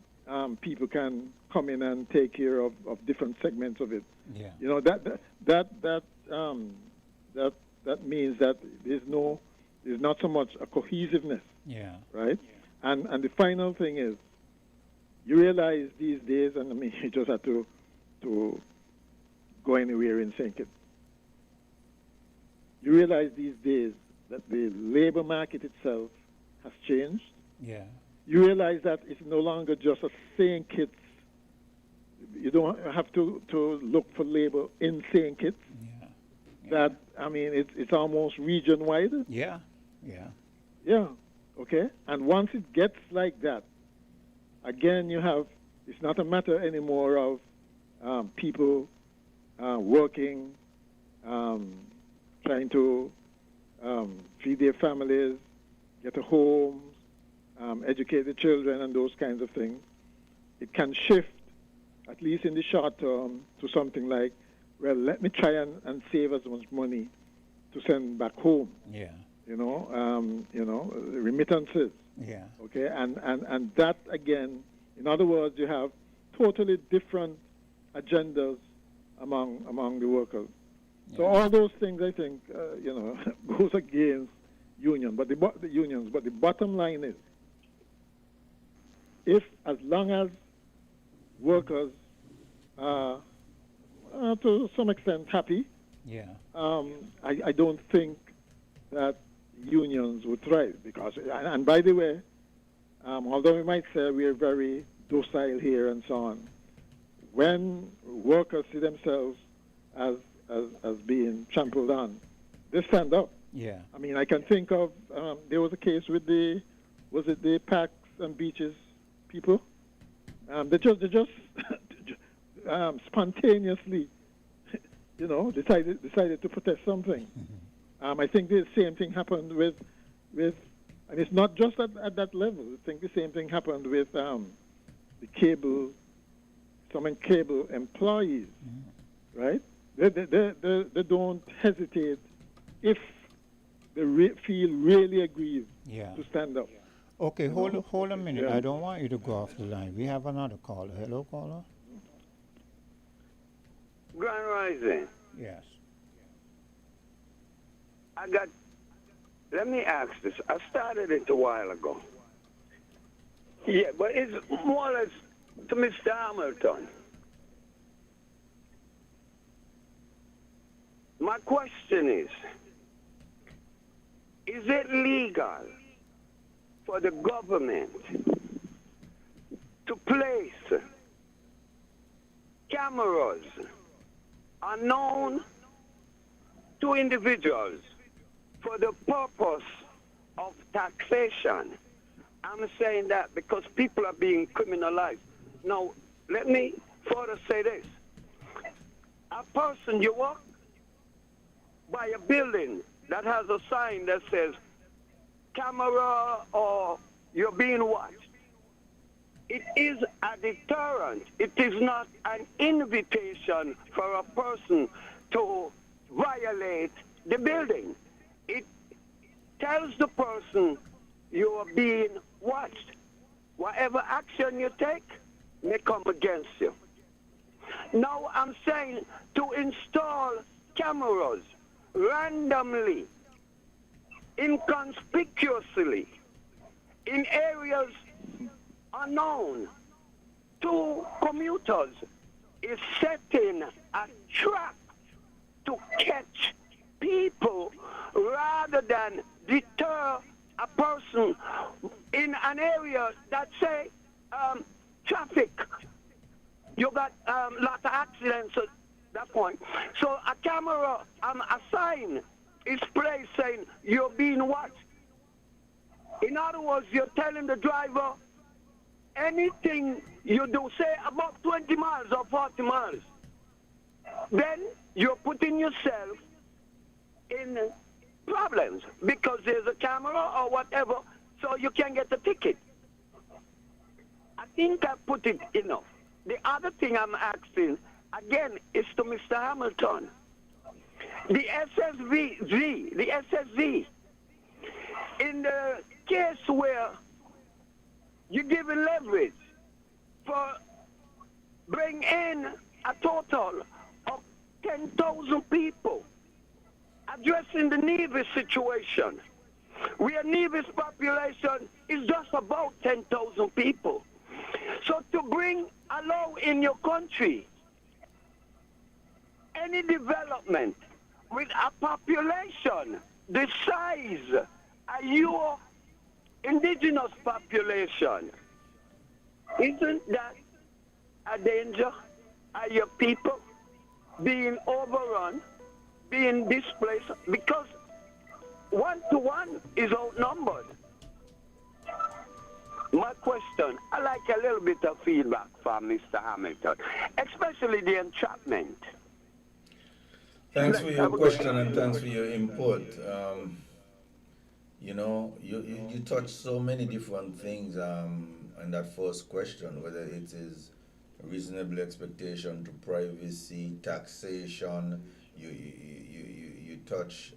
people can come in and take care of different segments of it.
Yeah.
That means that there's not so much a cohesiveness.
Yeah.
Right? And the final thing is, you realize these days, and I mean, you just have to go anywhere and think it. You realize these days that the labor market itself has changed.
Yeah.
You realize that it's no longer just a St. Kitts. You don't have to look for labor in St. Kitts.
Yeah.
That, I mean, it's almost region-wide.
Yeah. Yeah.
Yeah. Okay? And once it gets like that, again, it's not a matter anymore of people working, trying to feed their families, get a home, educate the children, and those kinds of things. It can shift, at least in the short term, to something like, well, let me try and save as much money to send back home.
Yeah.
Remittances.
Yeah.
Okay, and that again, in other words, you have totally different agendas among the workers. Yeah. So all those things, I think, goes against union, but the unions. But the bottom line is, as long as workers are to some extent happy,
yeah,
I don't think that unions would thrive because, and by the way, although we might say we are very docile here and so on, when workers see themselves as being trampled on, they stand up.
Yeah.
I mean, I can think of there was a case with the Parks and Beaches people. They just spontaneously, decided to protest something. I think the same thing happened with, and it's not just at that level. I think the same thing happened with some cable employees, right? They don't hesitate if they feel really aggrieved to stand up.
Okay, hold a minute. Yeah. I don't want you to go off the line. We have another caller. Hello, caller.
Grand Rising.
Yes.
Let me ask this. I started it a while ago. Yeah, but it's more or less to Mr. Hamilton. My question is, is it legal for the government to place cameras unknown to individuals for the purpose of taxation? I'm saying that because people are being criminalized. Now, let me further say this. A person, you walk by a building that has a sign that says camera or you're being watched. It is a deterrent. It is not an invitation for a person to violate the building. It tells the person you are being watched. Whatever action you take may come against you. Now I'm saying to install cameras randomly, inconspicuously, in areas unknown to commuters is setting a trap to catch people rather than deter a person in an area that say traffic. You got lot of accidents at that point. So a camera, a sign is placed saying you're being watched. In other words, you're telling the driver anything you do, say about 20 miles or 40 miles, then you're putting yourself in problems because there's a camera or whatever, so you can get a ticket. I think I put it enough. The other thing I'm asking, again, is to Mr. Hamilton. The SSV, in the case where you're giving leverage for bring in a total of 10,000 people addressing the Nevis situation, where Nevis population is just about 10,000 people. So to allow in your country any development with a population the size of your indigenous population, isn't that a danger of your people being overrun, being displaced? Because 1 to 1 is outnumbered. My question, I like a little bit of feedback from Mr. Hamilton, especially the entrapment.
Thanks for your question and thanks for your input. You touched so many different things in that first question, whether it is reasonable expectation to privacy, taxation. You touch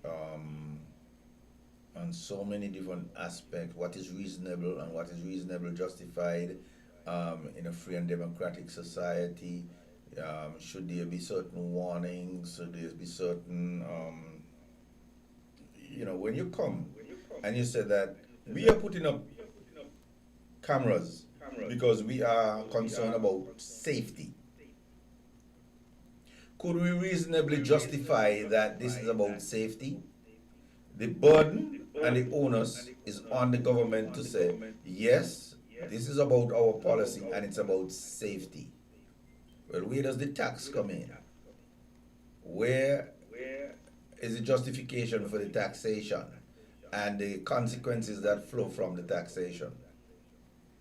on so many different aspects. What is reasonable and what is reasonable justified in a free and democratic society? Should there be certain warnings? Should there be certain, when you come and you say that we are putting up cameras because we are concerned about safety. Could we reasonably justify that this is about safety? The burden and the onus is on the government to say, yes, this is about our policy and it's about safety. Well, where does the tax come in? Where is the justification for the taxation and the consequences that flow from the taxation?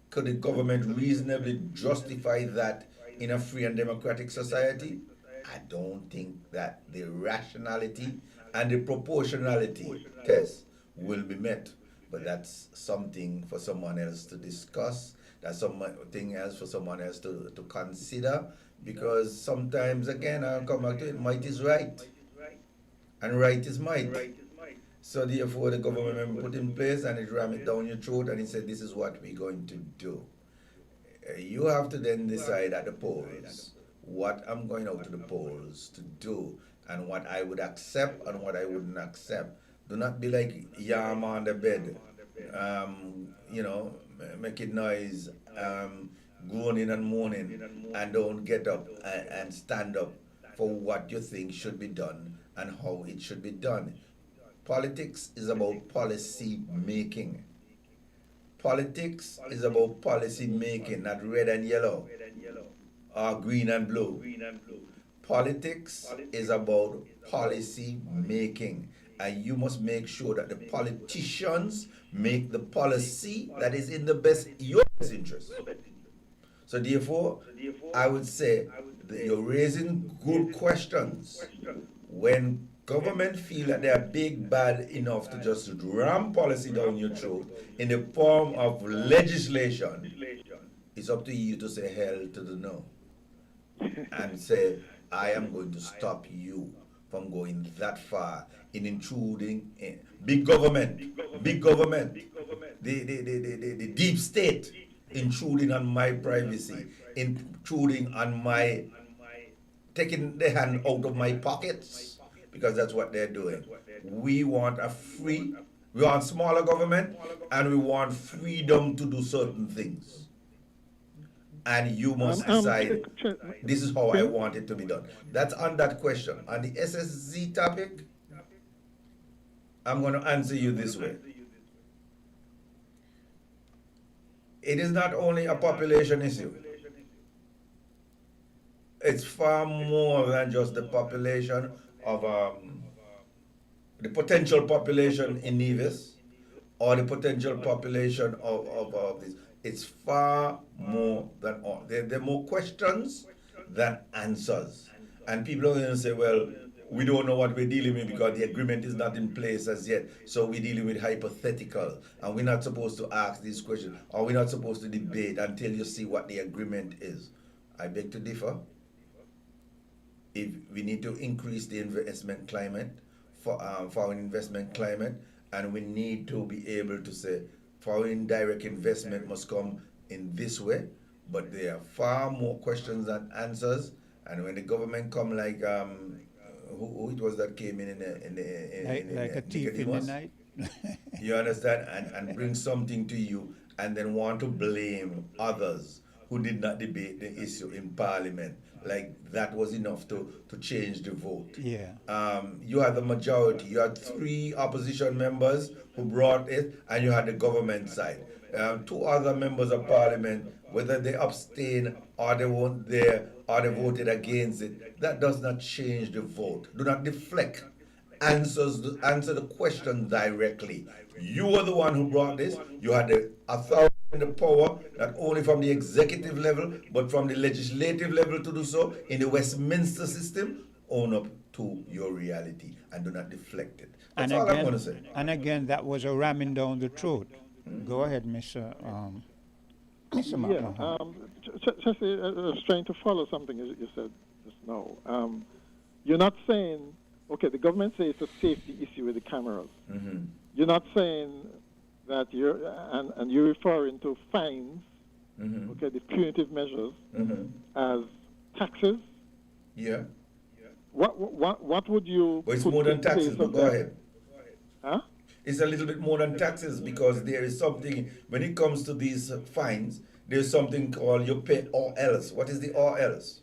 Could the government reasonably justify that in a free and democratic society? I don't think that the rationality and the proportionality test will be met. But that's something for someone else to discuss. That's something else for someone else to consider. Because sometimes, again, I'll come back to it, might is right. And right is might. So therefore, the government member put in place and it ram it down your throat and it said, this is what we're going to do. You have to then decide at the polls what I'm going out to the polls to do and what I would accept and what I wouldn't accept. Do not be like yam on the bed, making noise, groaning and moaning, and don't get up and stand up for what you think should be done and how it should be done. Politics is about policy making. Politics is about policy making, not red and yellow or green and blue. Politics is about policy making, and you must make sure that the politicians make the policy that is in the your best interest. So therefore, I would say that you're raising good questions. When government feel that they are big bad enough to just ram policy down your throat in the form of legislation, it's up to you to say hell to the no and say, I am going to stop you from going that far in intruding in big government, the deep state intruding on my privacy, intruding on my, taking the hand out of my pockets, because that's what they're doing. We want we want smaller government, and we want freedom to do certain things. And you must decide, this is how I want it to be done. That's on that question. On the SSZ topic, I'm going to answer you this way. It is not only a population issue. It's far more than just the population of the potential population in Nevis or the potential population of this. It's far more than all. There are more questions than answers. And people are going to say, well, we don't know what we're dealing with because the agreement is not in place as yet. So we're dealing with hypothetical. And we're not supposed to ask these questions. Or we're not supposed to debate until you see what the agreement is. I beg to differ. If we need to increase the investment climate, for our investment climate, and we need to be able to say, foreign direct investment must come in this way, but there are far more questions than answers. And when the government come like who it was that came in
like a thief in the night.
You understand, and bring something to you, and then want to blame others who did not debate the issue in Parliament. Like that was enough to change the vote.
Yeah.
You had the majority. You had 3 opposition members who brought it, and you had the government side. 2 other members of Parliament, whether they abstained or they weren't there or they voted against it, that does not change the vote. Do not deflect. Answer the question directly. You were the one who brought this. You had the authority and the power, not only from the executive level, but from the legislative level to do so in the Westminster system. Own up to your reality and do not deflect it. That's all I'm going to say.
And again, that was a ramming down the throat. Go ahead, Mr.
Yeah, just I was trying to follow something you said just now. You're not saying, okay, the government says it's a safety issue with the cameras.
Mm-hmm.
You're not saying that and you're referring to fines,
mm-hmm.
okay, the punitive measures
mm-hmm.
as taxes.
Yeah.
What would you?
But it's more than taxes. But go ahead.
Huh?
It's a little bit more than taxes, because there is something when it comes to these fines. There's something called you pay or else. What is the or else?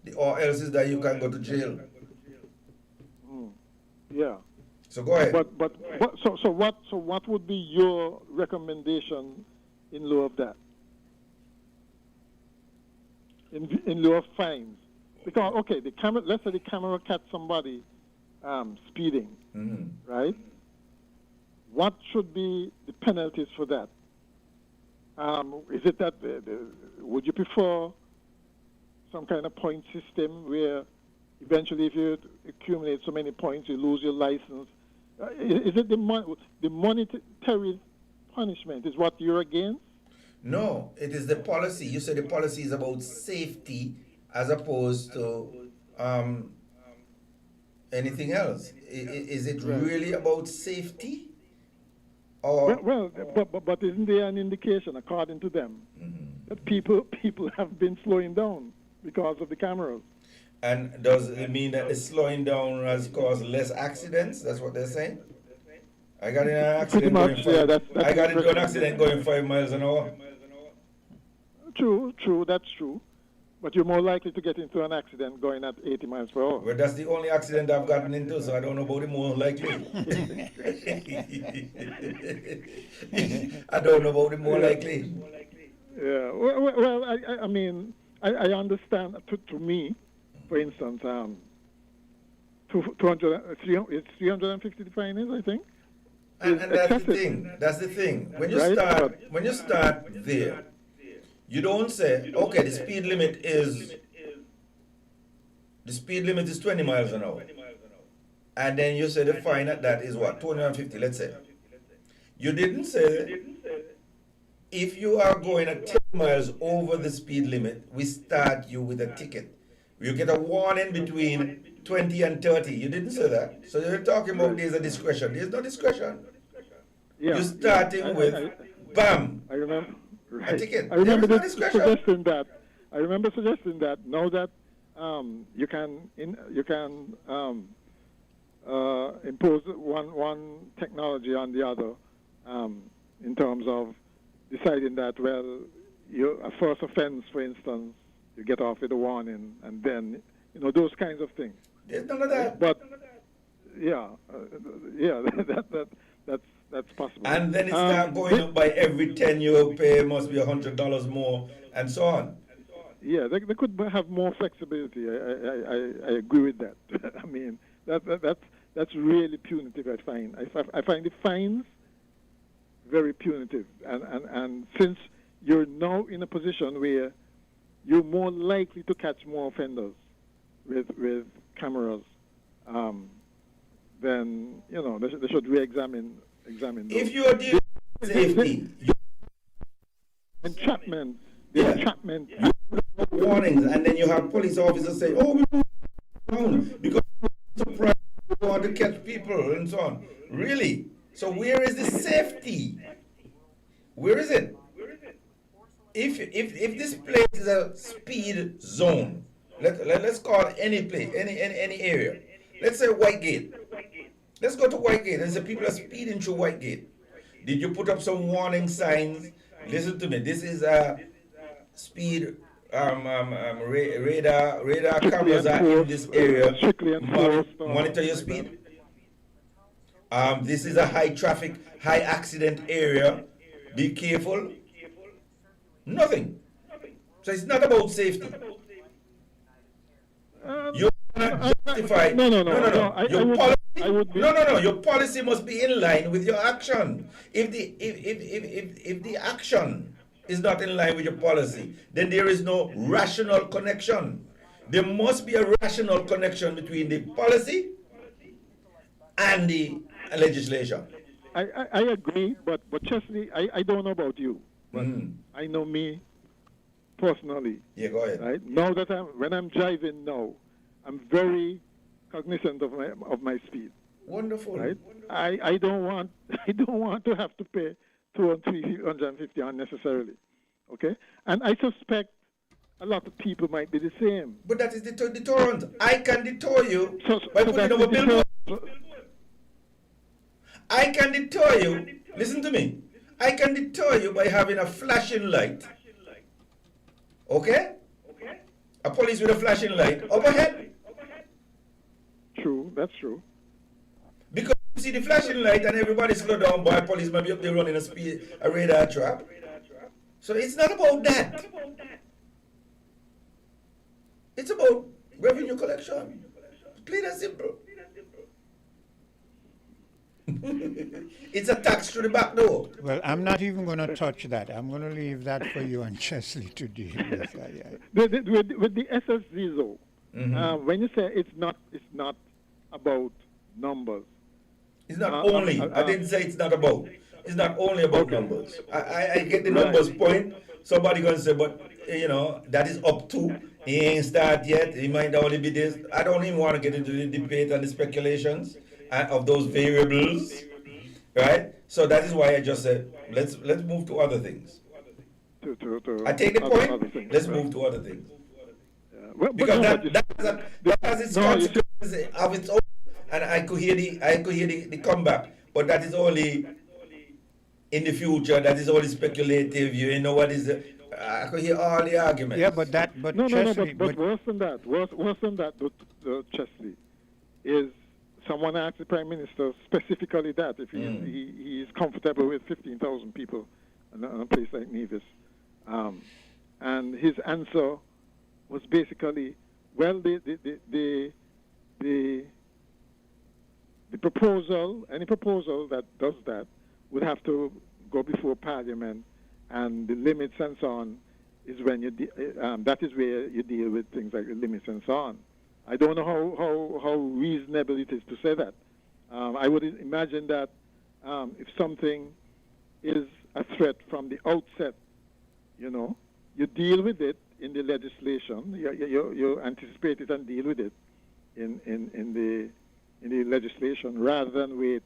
The or else is that you can go to jail.
Yeah.
So go ahead.
But what would be your recommendation in lieu of that? In lieu of fines, because okay, let's say the camera catch somebody speeding,
mm-hmm.
right? What should be the penalties for that? Is it that would you prefer some kind of point system where eventually, if you accumulate so many points, you lose your license? Is it the monetary punishment is what you're against?
No, it is the policy. You said the policy is about safety as opposed to anything else. Is it really about safety? Or
but isn't there an indication, according to them,
mm-hmm.
that people have been slowing down because of the cameras?
And does it mean that the slowing down has caused less accidents? That's what they're saying? I got in an accident I got into an accident going 5 miles an hour.
True, that's true. But you're more likely to get into an accident going at 80 miles per hour.
Well, that's the only accident I've gotten into, so I don't know about the more likely. I don't know about the more likely.
Yeah. Well, I mean, I understand. To me, for instance, 350 the fine is, I think.
And that's the thing. That's the thing. When you start there, you don't say, okay, the speed limit is 20 miles an hour. And then you say the fine at that is what? 250, let's say. You didn't say if you are going at 10 miles over the speed limit, we start you with a ticket. You get a warning between 20 and 30. You didn't say that. So you're talking about there's a discretion. There's no discretion.
Yeah.
You're starting with bam.
I remember. Right.
A ticket.
I remember
There is no
suggesting that. I remember suggesting that now that you can impose one technology on the other in terms of deciding that, well, a first offense, for instance, you get off with a warning, and then those kinds of things.
There's none of that.
But that's possible.
And then it's not going up by every 10 you pay must be $100 more, and so on.
Yeah, they could have more flexibility. I agree with that. I mean, that's really punitive. I find the fines very punitive, and since you're now in a position where you're more likely to catch more offenders with cameras, then they should re-examine those.
If you are dealing with safety,
entrapment,
warnings, and then you have police officers say, "Oh, we down because we want to catch people," and so on. Really? So where is the safety? Where is it? If this place is a speed zone, let's call it any place, any area. Let's say Whitegate. Let's go to Whitegate and say people are speeding through Whitegate. Did you put up some warning signs? Listen to me. This is a radar cameras are in this area. Monitor your speed. This is a high traffic, high accident area. Be careful. Nothing. So it's not about safety. You cannot justify. No. Your policy must be in line with your action. If the action is not in line with your policy, then there is no rational connection. There must be a rational connection between the policy and the legislation.
I agree, but Chesley, I don't know about you, but I know me personally.
Yeah, go ahead.
Right now that when I'm driving now, I'm very cognizant of my speed.
Wonderful.
Right? I don't want to have to pay $250 unnecessarily. Okay, and I suspect a lot of people might be the same.
But that is the deterrent. I can deter you by putting up a billboard. I can deter you. Listen to me. I can deter you by having a flashing light. Okay? A police with a flashing light up ahead.
True, that's true.
Because you see the flashing light and everybody slow down by police maybe up there running a radar trap. So it's not about that. It's about revenue collection. Clean and simple. It's a tax through the back door.
Well, I'm not even going to touch that. I'm going to leave that for you and Chesley to deal with.
With the SSZ though, when you say it's not about numbers.
It's not only. I didn't say it's not about. It's not only about numbers. I get the numbers point. Somebody going to say, but that is up to. He ain't start yet. He might only be this. I don't even want to get into the debate and the speculations of those variables, right? So that is why I just said let's move to other things. I take the point. Let's move to other things. Because that has its consequences of its own, and I could hear the comeback, but that is only in the future. That is only speculative. You know what is I could hear all the arguments.
Yeah, but
No,
Chesley,
but worse than that, worse than that, Chesley, is someone asked the Prime Minister specifically that if he is comfortable with 15,000 people in a place like Nevis. And his answer was basically, well, the proposal, any proposal that does that, would have to go before Parliament, and the limits and so on is when that is where you deal with things like the limits and so on. I don't know how reasonable it is to say that. I would imagine that if something is a threat from the outset, you deal with it in the legislation. You anticipate it and deal with it in the legislation rather than wait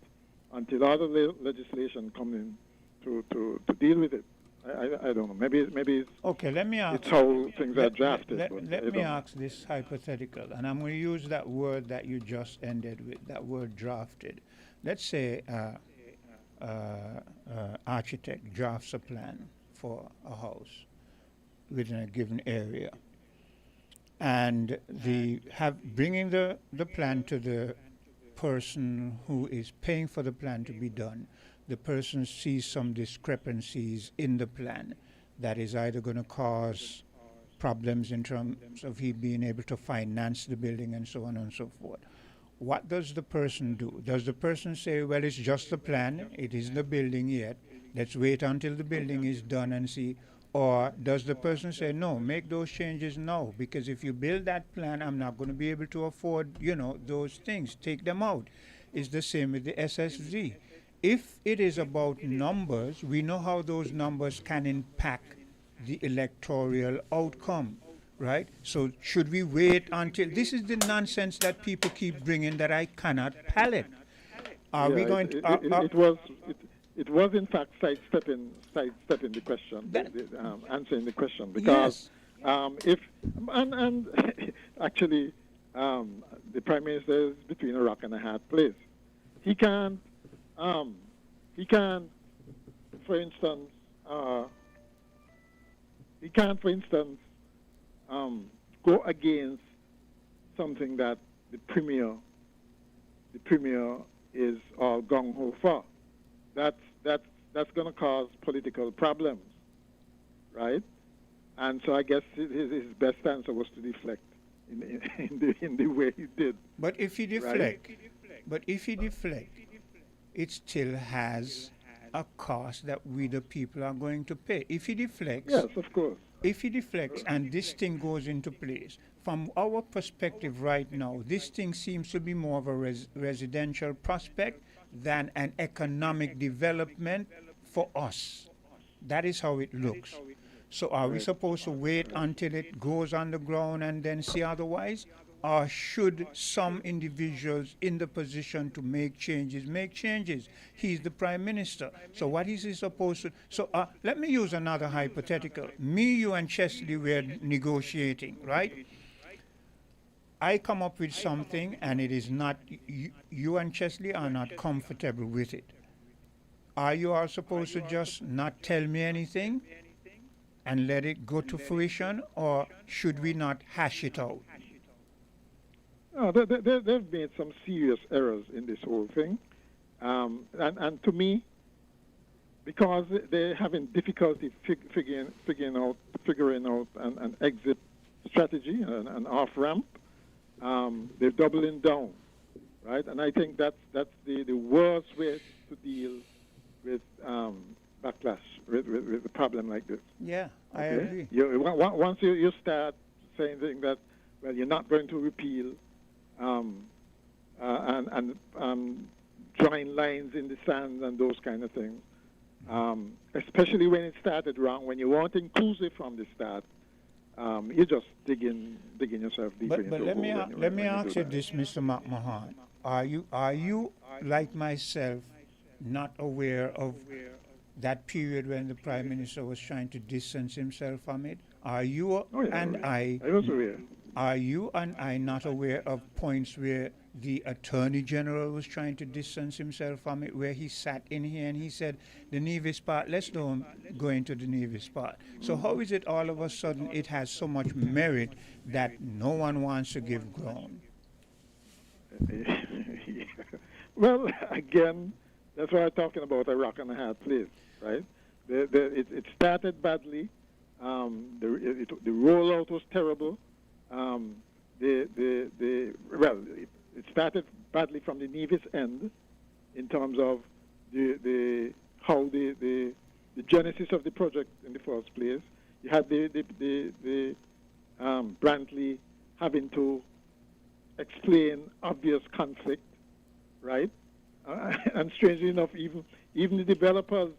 until other legislation comes in to deal with it. I don't know. Maybe it's
okay. Let me ask.
It's how things are drafted.
Let me ask this hypothetical, and I'm going to use that word that you just ended with. That word drafted. Let's say architect drafts a plan for a house within a given area, and bringing the plan to the person who is paying for the plan to be done. The person sees some discrepancies in the plan that is either going to cause problems in terms of he being able to finance the building and so on and so forth. What does the person do? Does the person say, well, it's just a plan, it isn't a building yet, let's wait until the building is done and see? Or does the person say, no, make those changes now, because if you build that plan, I'm not going to be able to afford, those things, take them out. It's the same with the SSV. If it is about numbers, we know how those numbers can impact the electoral outcome, right? So should we wait until... This is the nonsense that people keep bringing that I cannot palate. Are we going to...
It was in fact sidestepping the question, answering the question, because if actually the Prime Minister is between a rock and a hard place. He can, for instance, go against something that the premier is all gung ho for. That's going to cause political problems, right? And so I guess his best answer was to deflect in the way he did.
But if he deflect, it still has a cost that we the people are going to pay. If he deflects,
yes, of course.
If he deflects and this thing goes into place, from our perspective right now, this thing seems to be more of a residential prospect than an economic development for us. That is how it looks. So are we supposed to wait until it goes on the ground and then see otherwise? Or should some individuals in the position to make changes make changes? He's the Prime Minister. So what is he supposed to... So let me use another hypothetical. Me, you, and Chesley were negotiating, right? I come up with something and it is not... You and Chesley are not comfortable with it. Are you all supposed to just not tell me anything and let it go to fruition, or should we not hash it out?
No, they've made some serious errors in this whole thing. And to me, because they're having difficulty figuring out an exit strategy, an off-ramp, they're doubling down, right? And I think that's the worst way to deal with backlash, with a problem like this.
Yeah, I agree.
Once you start saying things that, well, you're not going to repeal, and drawing lines in the sand and those kind of things, especially when it started wrong, when you weren't inclusive from the start, you're just digging yourself deeper into
But let me ask you this, Mr. McMahon. Are you like myself not aware of that period when the Prime Minister was trying to distance himself from it? Are you
I was aware.
Are you and I not aware of points where the Attorney General was trying to distance himself from it, where he sat in here and he said, the Nevis part, let's don't go into the Nevis part. So how is it all of a sudden it has so much merit that no one wants to give ground?
Well, again, that's why I'm talking about a rock and a hard place, right? It started badly. The rollout was terrible. It started badly from the Nevis end in terms of how the genesis of the project in the first place. You had the Brantley having to explain obvious conflict, right? And strangely enough, even the developers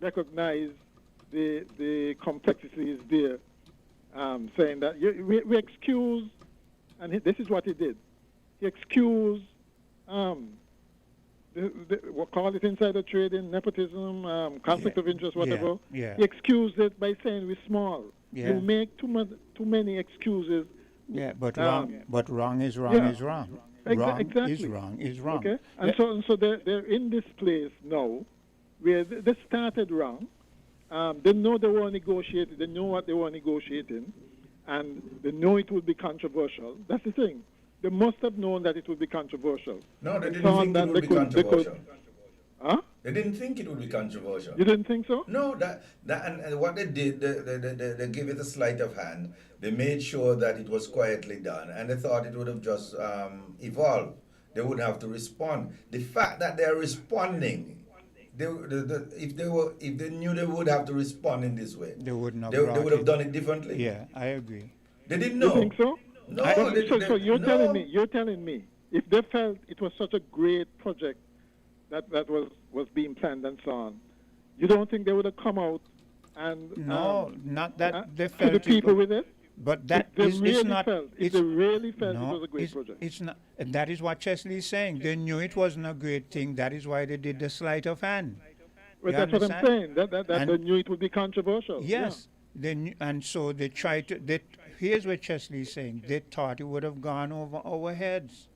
recognize the complexities there, saying that we excuse, and this is what he did. He excused, what call it insider trading, nepotism, conflict of interest, whatever.
Yeah.
He excused it by saying we're small.
Yeah.
You make too many excuses.
Yeah, but wrong is wrong is wrong. Wrong
exactly.
is wrong is wrong.
Okay, and so they're in this place now, where they started wrong. They know they were negotiating. They know what they were negotiating, and they know it would be controversial. That's the thing. They must have known that it would be controversial.
No, they didn't think it would be controversial.
Huh?
They didn't think it would be controversial.
You didn't think so?
No, and what they did, they gave it a sleight of hand. They made sure that it was quietly done, and they thought it would have just evolved. They wouldn't have to respond. The fact that they're responding, if they knew they would have to respond in this way,
they wouldn't have.
They would have done it differently.
Yeah, I agree.
They didn't know.
You think so?
No.
So you're telling me, if they felt it was such a great project that was being planned and so on, you don't think they would have come out and
not that they felt
to the people with it?
But that
they
is
really
not.
Felt,
it's,
they really felt
no,
it was a great project.
It's not. And that is what Chesley is saying. They knew it wasn't a great thing. That is why they did the sleight of hand.
Well, that's what I'm saying. That they knew it would be controversial.
Yes, they knew, and so they tried to. Here's what Chesley is saying. They thought it would have gone over our heads.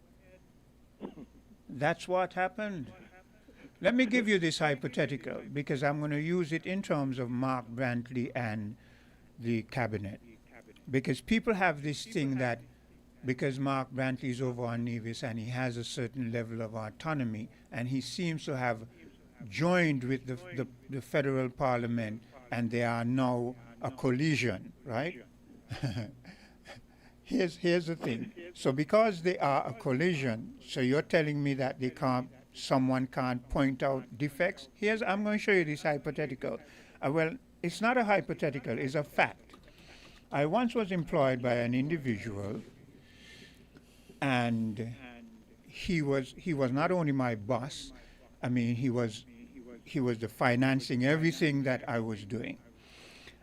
That's what happened. Let me give you this hypothetical because I'm going to use it in terms of Mark Brantley and the cabinet. Because people have this thing that because Mark Brantley is over on Nevis and he has a certain level of autonomy and he seems to have joined with the federal parliament and they are now a collision, right? Here's the thing. So because they are a collision, so you're telling me that someone can't point out defects? I'm going to show you this hypothetical. Well, it's not a hypothetical, it's a fact. I once was employed by an individual, and he was not only my boss. I mean, he was the financing everything that I was doing.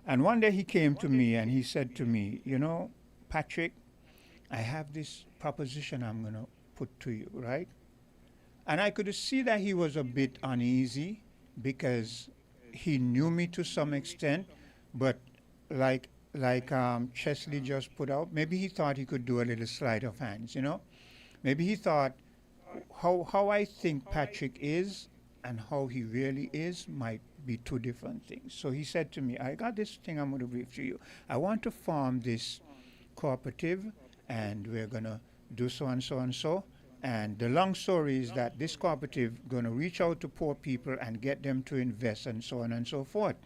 And one day he came to me and he said to me, Patrick, I have this proposition I'm going to put to you, right? And I could see that he was a bit uneasy because he knew me to some extent, but like Chesley just put out, maybe he thought he could do a little sleight of hands, Maybe he thought how I think Patrick is and how he really is might be two different things. So he said to me, I got this thing I'm going to brief to you. I want to form this cooperative and we're going to do so and so and so. And the long story is that this cooperative going to reach out to poor people and get them to invest and so on and so forth.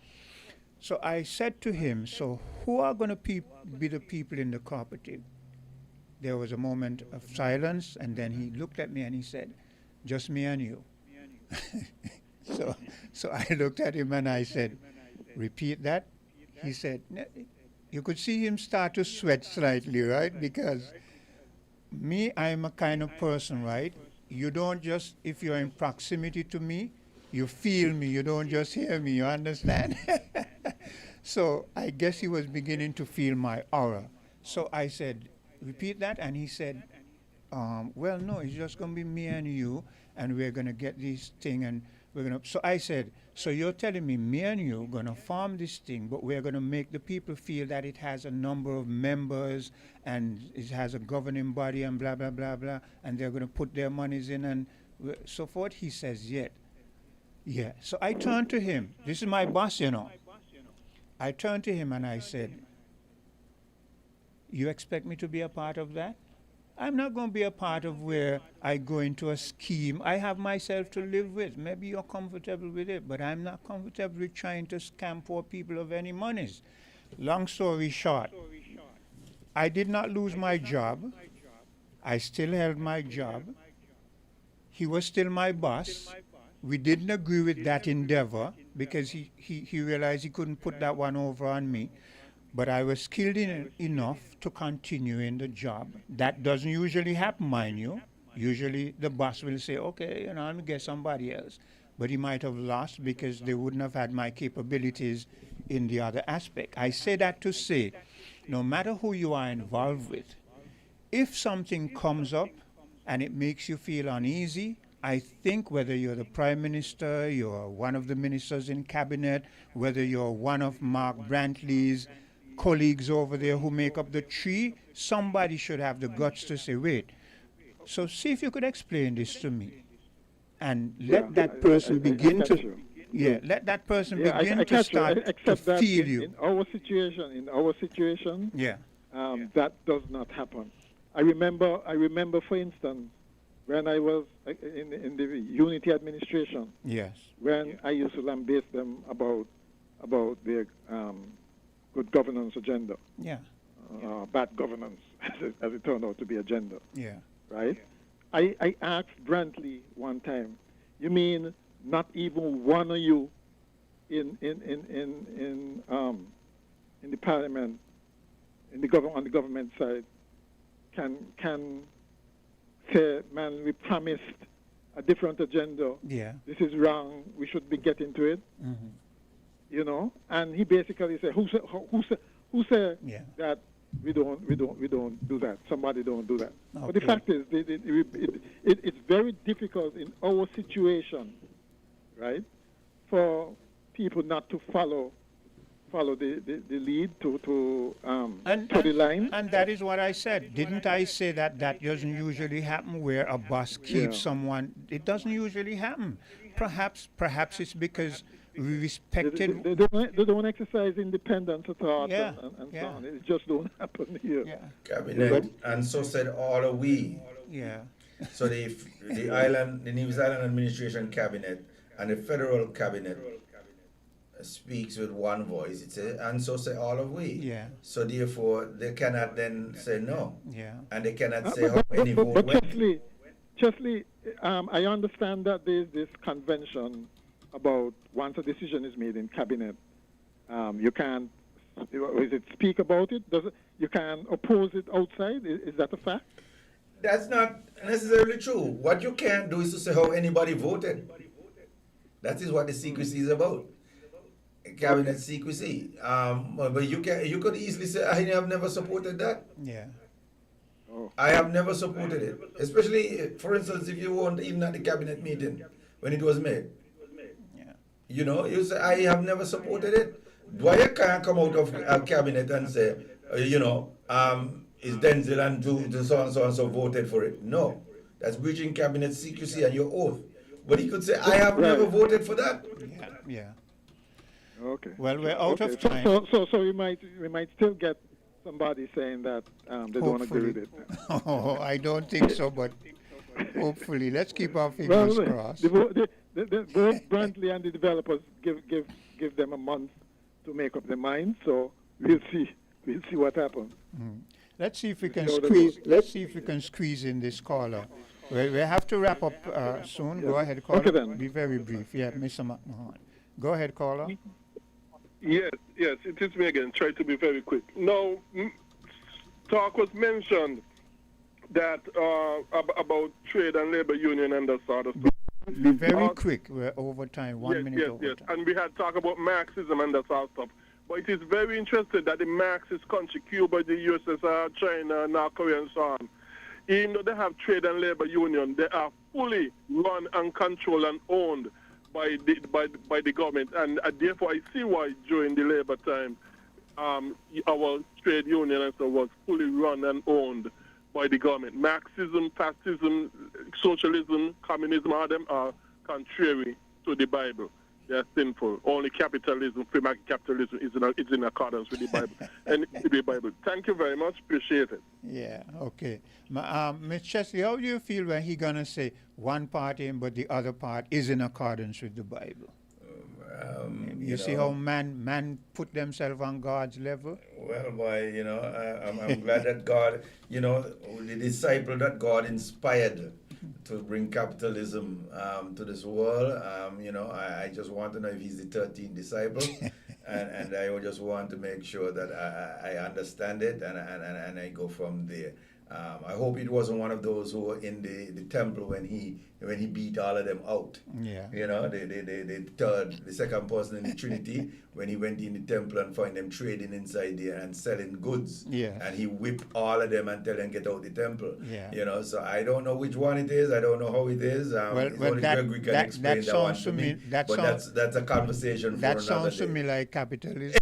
So I said to him, so who are going to be the people in the cooperative? There was a moment of silence, and then he looked at me and he said, just me and you. So I looked at him and I said, repeat that. He said, you could see him start to sweat slightly, right? Because me, I'm a kind of person, right? You don't just, if you're in proximity to me, you feel me, you don't just hear me, you understand? So I guess he was beginning to feel my aura. So I said, repeat that, and he said, well, no, it's just going to be me and you, and we're going to get this thing, and So I said, so you're telling me and you are gonna farm this thing, but we're gonna make the people feel that it has a number of members and it has a governing body and blah blah blah blah, and they're gonna put their monies in and so forth. He says, yeah. So I turned to him. This is my boss, you know. I turned to him and I said, you expect me to be a part of that? I'm not going to be a part of where I go into a scheme. I have myself to live with. Maybe you're comfortable with it, but I'm not comfortable with trying to scam poor people of any monies. Long story short, I did not lose my job. I still held my job. He was still my boss. We didn't agree with that endeavor because he realized he couldn't put that one over on me. But I was skilled enough to continue in the job. That doesn't usually happen, mind you. Usually the boss will say, okay, let me get somebody else. But he might have lost because they wouldn't have had my capabilities in the other aspect. I say that to say, no matter who you are involved with, if something comes up and it makes you feel uneasy, I think whether you're the Prime Minister, you're one of the ministers in cabinet, whether you're one of Mark Brantley's colleagues over there who make up the tree, somebody should have the guts to say, wait, so see if you could explain this to me. And let that person begin to, let that person begin to start to feel you.
In our situation, that does not happen. I remember, for instance, when I was in the Unity administration, when I used to lambaste them about their good governance agenda. Bad governance, as it turned out to be agenda. Right? I asked Brantley one time, you mean not even one of you in the parliament, on the government side, can say, man, we promised a different agenda. This is wrong. We should be getting to it. And he basically said, who said that we don't do that? Somebody don't do that. Okay. But the fact is, it's very difficult in our situation, right, for people not to follow the lead to the line.
And that is what I said. Didn't I say that doesn't usually happen where a boss keeps someone? It doesn't usually happen. Perhaps it's because we respected.
They don't exercise independence at all, and so on. It just don't happen here.
Cabinet, and so said all of we. So the Nevis Island Administration Cabinet and the federal cabinet speaks with one voice. It's and so say all of we. So therefore, they cannot then say no. And they cannot say how many vote went.
Chesley, I understand that there is this convention about once a decision is made in cabinet, you can't, speak about it? You can oppose it outside? Is that a fact?
That's not necessarily true. What you can't do is to say how anybody voted. That is what the secrecy is about. Cabinet secrecy. But you could easily say, I have never supported that. I have never supported it. Especially, for instance, if you weren't even at the cabinet meeting when it was made. You say, I have never supported it. Why you can't come out of a cabinet and say, is Denzel and so and so voted for it? No. That's breaching cabinet secrecy and your oath. But he could say, I have never voted for that.
Okay.
Well, we're out of time.
So we might still get somebody saying that they don't agree with it.
Oh, I don't think so, but hopefully. Let's keep our fingers crossed.
Both Brantley and the developers give them a month to make up their mind. So we'll see what happens.
Let's see if we can squeeze. Let's see if we can squeeze in this caller. We have to wrap up soon. Go ahead, caller.
Okay, then.
Be very brief. Mr. McMahon. Go ahead, caller.
Yes, it is me again. Try to be very quick. Now, talk was mentioned that about trade and labor union and that sort of stuff.
Be very quick. We're over time. 1 minute over time.
And we had talked about Marxism and that sort of stuff. But it is very interesting that the Marxist country, Cuba, the USSR, China, North Korea, and so on, even though they have trade and labor union, they are fully run and controlled and owned by the government, and therefore I see why during the Labour time our trade union and so was fully run and owned by the government. Marxism, fascism, socialism, communism, all them are contrary to the Bible. They are sinful. Only capitalism, free market capitalism, is in accordance with the Bible. And the Bible. Thank you very much. Appreciate it.
Yeah, okay. Ms. Chesley, how do you feel when he going to say one part in, but the other part is in accordance with the Bible? You see how man put themselves on God's level?
Well, boy, I'm glad that God, the disciple that God inspired to bring capitalism to this world, I just want to know if he's the 13th disciple. and I just want to make sure that I understand it and I go from there. I hope it wasn't one of those who were in the temple when he beat all of them out.
Yeah.
The second person in the Trinity, when he went in the temple and found them trading inside there and selling goods.
Yeah.
And he whipped all of them and tell them get out the temple.
Yeah.
So I don't know which one it is. I don't know how it is. Only Gregory can explain that one to me. That's a conversation for another day.
That sounds to me like capitalism.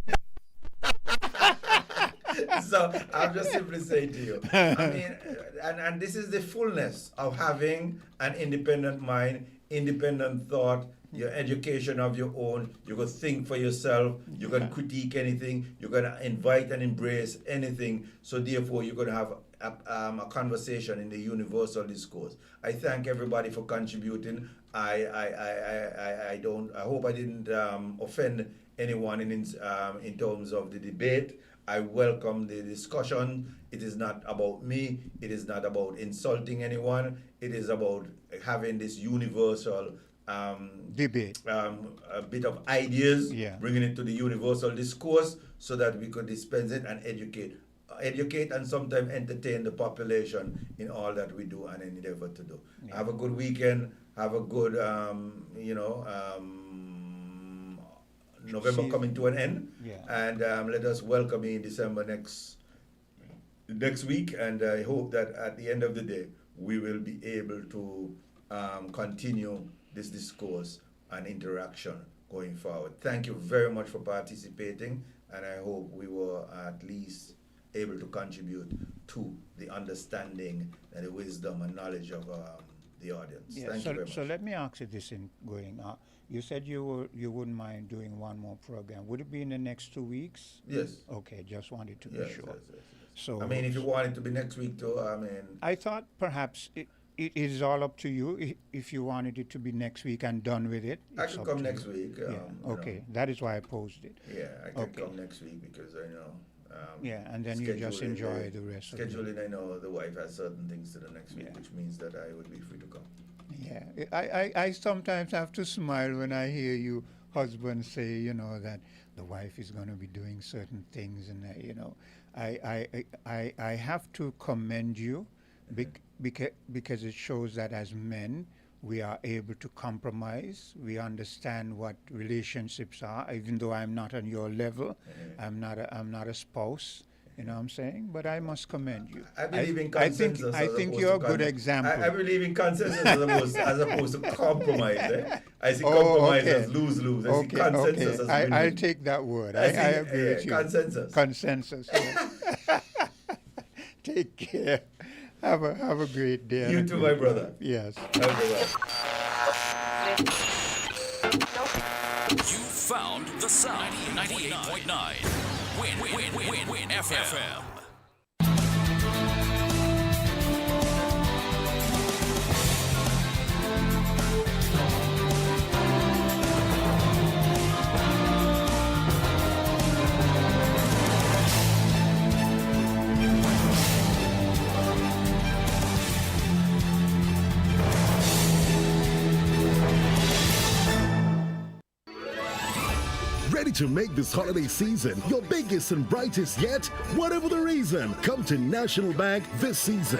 So I'm just simply saying to you, I mean, and this is the fullness of having an independent mind, independent thought, your education of your own. You can think for yourself. You can critique anything. You can invite and embrace anything. So therefore, you're going to have a conversation in the universal discourse. I thank everybody for contributing. I hope I didn't offend anyone in terms of the debate. I welcome the discussion. It is not about me. It is not about insulting anyone. It is about having this universal
debate,
a bit of ideas, bringing it to the universal discourse so that we could dispense it and educate and sometimes entertain the population in all that we do and endeavor to do. Yeah. Have a good weekend. Have a good, November coming to an end, and let us welcome you in December next week, and I hope that at the end of the day we will be able to continue this discourse and interaction going forward. Thank you very much for participating, and I hope we were at least able to contribute to the understanding and the wisdom and knowledge of the audience. Thank you very much.
So let me ask you this in going on. You said you wouldn't mind doing one more program. Would it be in the next 2 weeks?
Yes.
Okay, just wanted to be sure.
Yes.
So
I mean, if you want it to be next week too,
I thought perhaps it is all up to you. If you wanted it to be next week and done with it,
I can come next week.
Okay, that is why I posed it.
Yeah, I can come next week because I know.
And then you just enjoy the rest of it.
Scheduling, I know the wife has certain things to the next week, which means that I would be free to come.
Yeah, I sometimes have to smile when I hear you husbands say, that the wife is going to be doing certain things, and I have to commend you because it shows that as men we are able to compromise. We understand what relationships are, even though I'm not on your level. I'm not a spouse. You know what I'm saying? But I must commend you.
I believe in consensus.
I think you're a good example.
I believe in consensus as opposed to compromise. I see compromise as lose-lose. I see consensus as win-win.
I'll take that word. I agree with you.
Consensus.
Take care. Have a great day.
You too, my brother.
Yes.
You found the sound. 98.9. Win FM.
Ready to make this holiday season your biggest and brightest yet? Whatever the reason, come to National Bank this season.